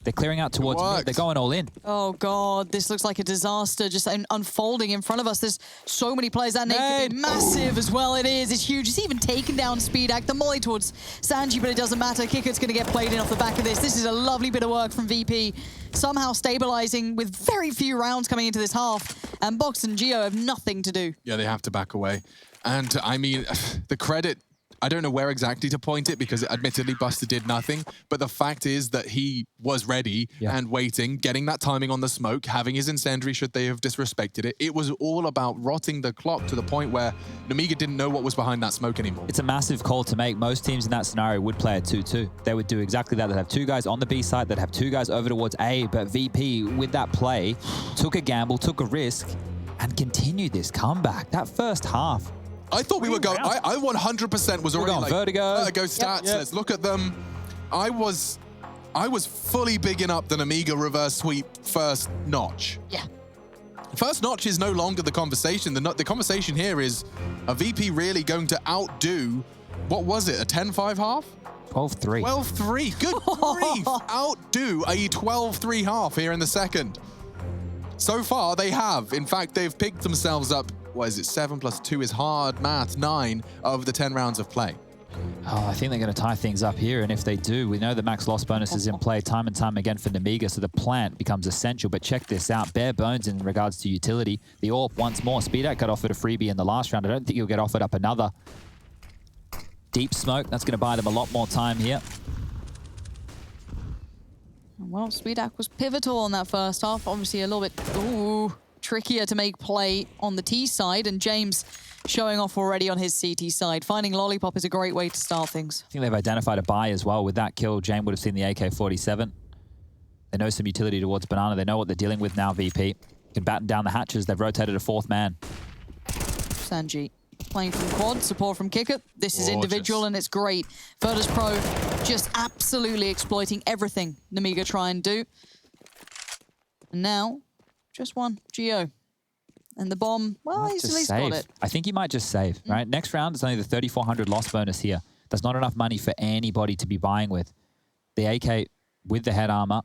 They're clearing out towards mid. They're going all in. Oh, God. This looks like a disaster just unfolding in front of us. There's so many players. That nade could be massive as well. It is. It's huge. It's even taken down Speedak. The molly towards Sanji, but it doesn't matter. Kicker's going to get played in off the back of this. This is a lovely bit of work from VP. Somehow stabilizing with very few rounds coming into this half. And Box and Geo have nothing to do. Yeah, they have to back away. And, I mean, the credit I don't know where exactly to point it because admittedly Buster did nothing, but the fact is that he was ready and waiting, getting that timing on the smoke, having his incendiary should they have disrespected it. It was all about rotting the clock to the point where Nemiga didn't know what was behind that smoke anymore. It's a massive call to make. Most teams in that scenario would play a 2-2. They would do exactly that. They'd have 2 guys on the B side, they'd have 2 guys over towards A, but VP with that play took a gamble, took a risk, and continued this comeback. That first half, I thought we were going, I 100% was already like, Vertigo stats, let's look at them. I was fully bigging up the Nemiga reverse sweep first notch. Yeah. First notch is no longer the conversation. The conversation here is, a VP really going to outdo, what was it, a 10-5 half? 12-3. 12-3, good grief. Outdo a 12-3 half here in the second. So far, they have. In fact, they've picked themselves up, what is it, 7 + 2 is hard math, 9 of the 10 rounds of play. Oh, I think they're going to tie things up here, and if they do, we know the max loss bonus is in play time and time again for Nemiga, so the plant becomes essential. But check this out, bare bones in regards to utility. The AWP once more. Speedak got offered a freebie in the last round. I don't think he'll get offered up another. Deep smoke, that's going to buy them a lot more time here. Well, Speedak was pivotal in that first half. Obviously a little bit trickier to make play on the T side, and James showing off already on his CT side. Finding Lollipop is a great way to start things. I think they've identified a buy as well. With that kill, James would have seen the AK-47. They know some utility towards Banana. They know what they're dealing with now, VP. Can batten down the hatches. They've rotated a 4th man. Sanji playing from quad, support from Kicker. This is individual and it's great. Virtus.pro just absolutely exploiting everything Nemiga try and do. And now, just one, Geo. And the bomb, well, he's at least got it. I think he might just save, right? Next round, it's only the 3,400 loss bonus here. That's not enough money for anybody to be buying with. The AK with the head armor,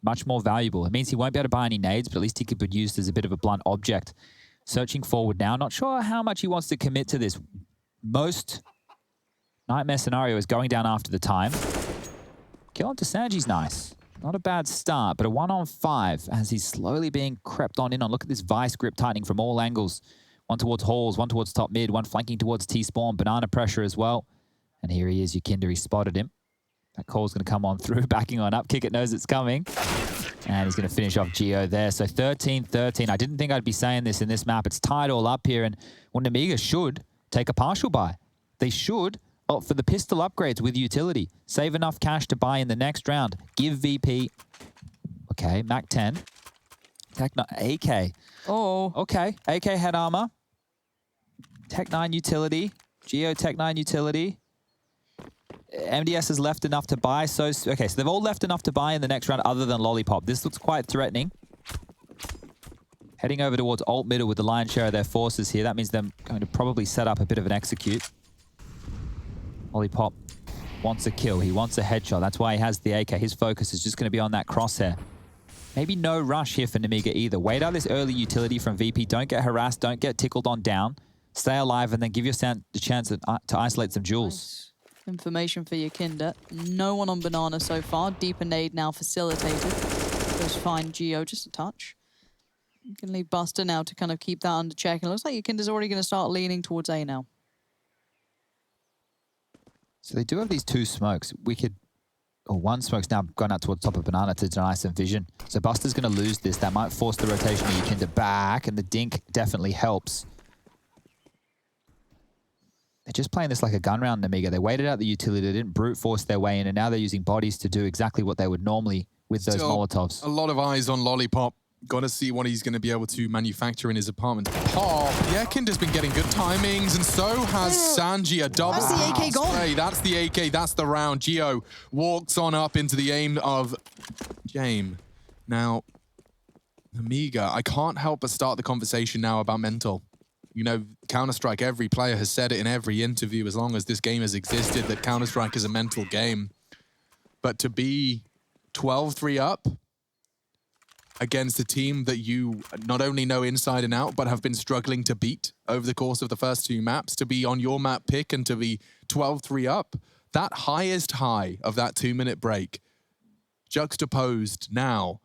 much more valuable. It means he won't be able to buy any nades, but at least he could be used as a bit of a blunt object. Searching forward now, not sure how much he wants to commit to this. Most nightmare scenario is going down after the time. Kill onto Sanji's nice. Not a bad start, but a 1-on-5 as he's slowly being crept on in on. Look at this vice grip tightening from all angles. One towards halls, one towards top mid, one flanking towards T-spawn. Banana pressure as well. And here he is, Yukinder, he spotted him. That call's going to come on through, backing on up. Kickit knows it's coming. And he's going to finish off Geo there. So 13-13. I didn't think I'd be saying this in this map. It's tied all up here. And well, Nemiga should take a partial buy. They should opt for the pistol upgrades with utility. Save enough cash to buy in the next round. Give VP... Okay, Mac 10. Tech 9, AK. Oh. Okay, AK head armor. Tech 9 utility. Geo Tech 9 utility. MDS has left enough to buy. Okay, so they've all left enough to buy in the next round other than Lollipop. This looks quite threatening. Heading over towards alt middle with the lion's share of their forces here. That means they're going to probably set up a bit of an execute. Lollipop wants a kill. He wants a headshot. That's why he has the AK. His focus is just going to be on that crosshair. Maybe no rush here for Nemiga either. Wait out this early utility from VP. Don't get harassed. Don't get tickled on down. Stay alive and then give yourself the chance to isolate some jewels. Nice information for Yukinder. No one on Banana so far. Deep and nade now facilitated. Goes fine, Geo, just a touch. You can leave Buster now to kind of keep that under check. And it looks like Yukinder's already going to start leaning towards A now. So they do have these 2 smokes. One smoke's now gone out towards top of Banana to deny some vision. So Buster's going to lose this. That might force the rotation of Yukinder back, and the dink definitely helps. They're just playing this like a gun round, Nemiga. They waited out the utility. They didn't brute force their way in, and now they're using bodies to do exactly what they would normally with those Molotovs. A lot of eyes on Lollipop. Got to see what he's going to be able to manufacture in his apartment. Pop. Yeah, Kinder's been getting good timings, and so has Sanji. A double. That's the AK gone. That's the AK. That's the round. Geo walks on up into the aim of James. Now, Nemiga, I can't help but start the conversation now about mental. You know, Counter-Strike, every player has said it in every interview as long as this game has existed, that Counter-Strike is a mental game. But to be 12-3 up against a team that you not only know inside and out, but have been struggling to beat over the course of the first 2 maps, to be on your map pick and to be 12-3 up, that highest high of that 2-minute break, juxtaposed now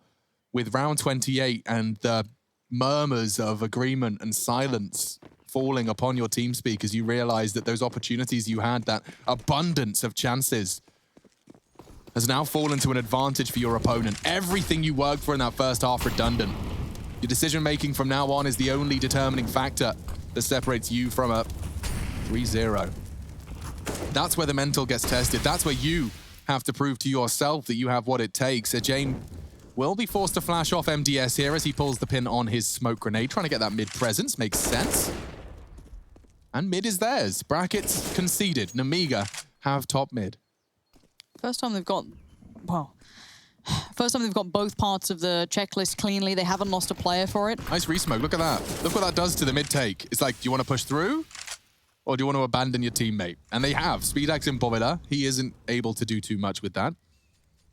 with round 28 and the murmurs of agreement and silence falling upon your TeamSpeak as you realize that those opportunities you had, that abundance of chances, has now fallen to an advantage for your opponent. Everything you worked for in that first half redundant. Your decision-making from now on is the only determining factor that separates you from a 3-0. That's where the mental gets tested. That's where you have to prove to yourself that you have what it takes. Jane will be forced to flash off MDS here as he pulls the pin on his smoke grenade, trying to get that mid presence. Makes sense. And mid is theirs. Brackets conceded. Nemiga have top mid. First time they've got, well, first time they've got both parts of the checklist cleanly. They haven't lost a player for it. Nice resmoke. Look at that. Look what that does to the mid take. It's like, do you want to push through? Or do you want to abandon your teammate? And they have. Speedax in Bovida. He isn't able to do too much with that.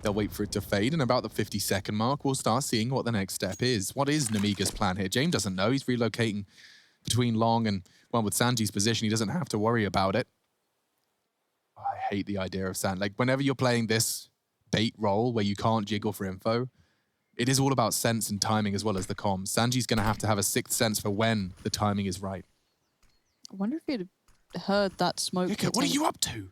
They'll wait for it to fade, and about the 50-second mark, we'll start seeing what the next step is. What is Nemiga's plan here? James doesn't know. He's relocating between long and, well, with Sanji's position, he doesn't have to worry about it. I hate the idea of San. Like, whenever you're playing this bait role where you can't jiggle for info, it is all about sense and timing as well as the comms. Sanji's going to have a sixth sense for when the timing is right. I wonder if you'd heard that smoke. Kicker, what are you up to?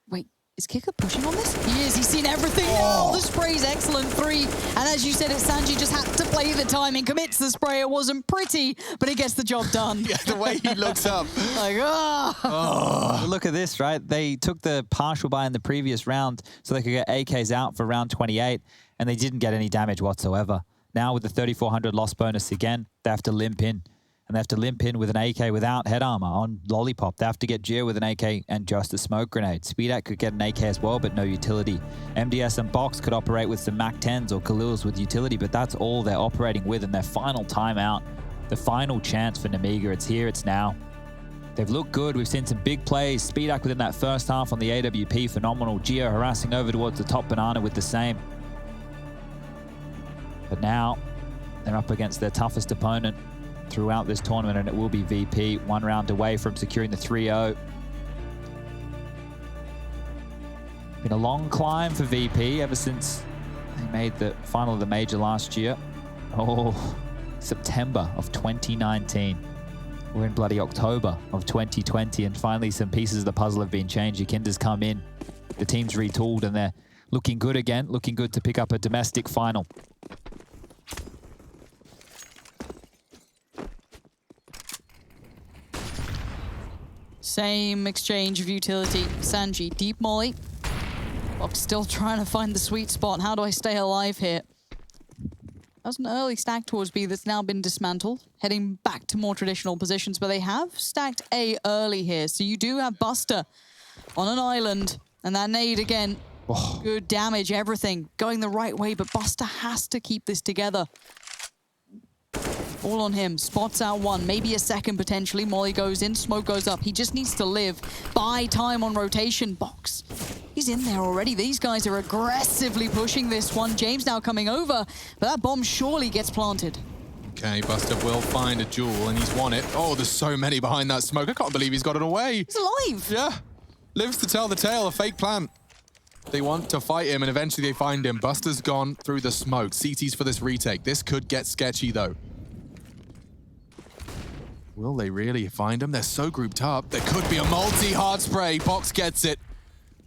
Wait, is Kicker pushing on this? He is. He's seen everything. Oh, the spray's excellent. 3. And as you said, Sanji just had to play the timing, commits the spray. It wasn't pretty, but he gets the job done. Yeah, the way he looks up. Like, oh. Look at this, right? They took the partial buy in the previous round so they could get AKs out for round 28, and they didn't get any damage whatsoever. Now with the 3,400 loss bonus again, they have to limp in. And they have to limp in with an AK without head armor on Lollipop. They have to get Geo with an AK and just a smoke grenade. Speedak could get an AK as well, but no utility. MDS and Box could operate with some MAC-10s or Khalils with utility, but that's all they're operating with in their final timeout. The final chance for Nemiga. It's here, it's now. They've looked good. We've seen some big plays. Speedak within that first half on the AWP, phenomenal. Geo harassing over towards the top banana with the same. But now they're up against their toughest opponent throughout this tournament, and it will be VP, 1 round away from securing the 3-0. Been a long climb for VP ever since they made the final of the major last year. Oh, September of 2019. We're in bloody October of 2020, and finally some pieces of the puzzle have been changed. Yakinda's come in, the team's retooled, and they're looking good again, looking good to pick up a domestic final. Same exchange of utility. Sanji, deep molly. Box still trying to find the sweet spot. How do I stay alive here? That's an early stack towards B that's now been dismantled, heading back to more traditional positions, but they have stacked A early here. So you do have Buster on an island, and that nade again. Oh. Good damage, everything going the right way, but Buster has to keep this together. All on him. Spots out 1, maybe a second potentially. Molly goes in, smoke goes up. He just needs to live. Buy time on rotation. Box. He's in there already. These guys are aggressively pushing this one. James now coming over, but that bomb surely gets planted. Okay, Buster will find a jewel, and he's won it. Oh, there's so many behind that smoke. I can't believe he's got it away. He's alive. Yeah. Lives to tell the tale. A fake plant. They want to fight him, and eventually they find him. Buster's gone through the smoke. CT's for this retake. This could get sketchy, though. Will they really find him? They're so grouped up. There could be a multi-hard spray. Box gets it.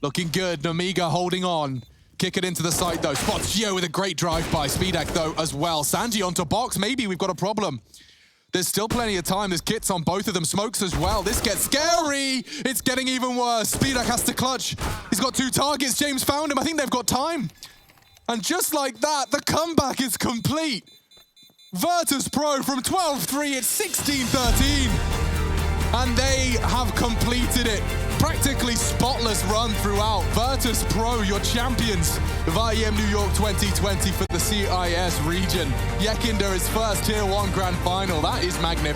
Looking good. Nemiga holding on. Kick it into the site, though. Spots Gio with a great drive-by. Speedak, though, as well. Sanji onto Box. Maybe we've got a problem. There's still plenty of time. There's kits on both of them. Smokes as well. This gets scary. It's getting even worse. Speedak has to clutch. He's got 2 targets. James found him. I think they've got time. And just like that, the comeback is complete. Virtus.pro from 12-3, it's 16-13. And they have completed it. Practically spotless run throughout. Virtus.pro, your champions of IEM New York 2020 for the CIS region. Yakinda is first Tier 1 Grand Final. That is magnificent.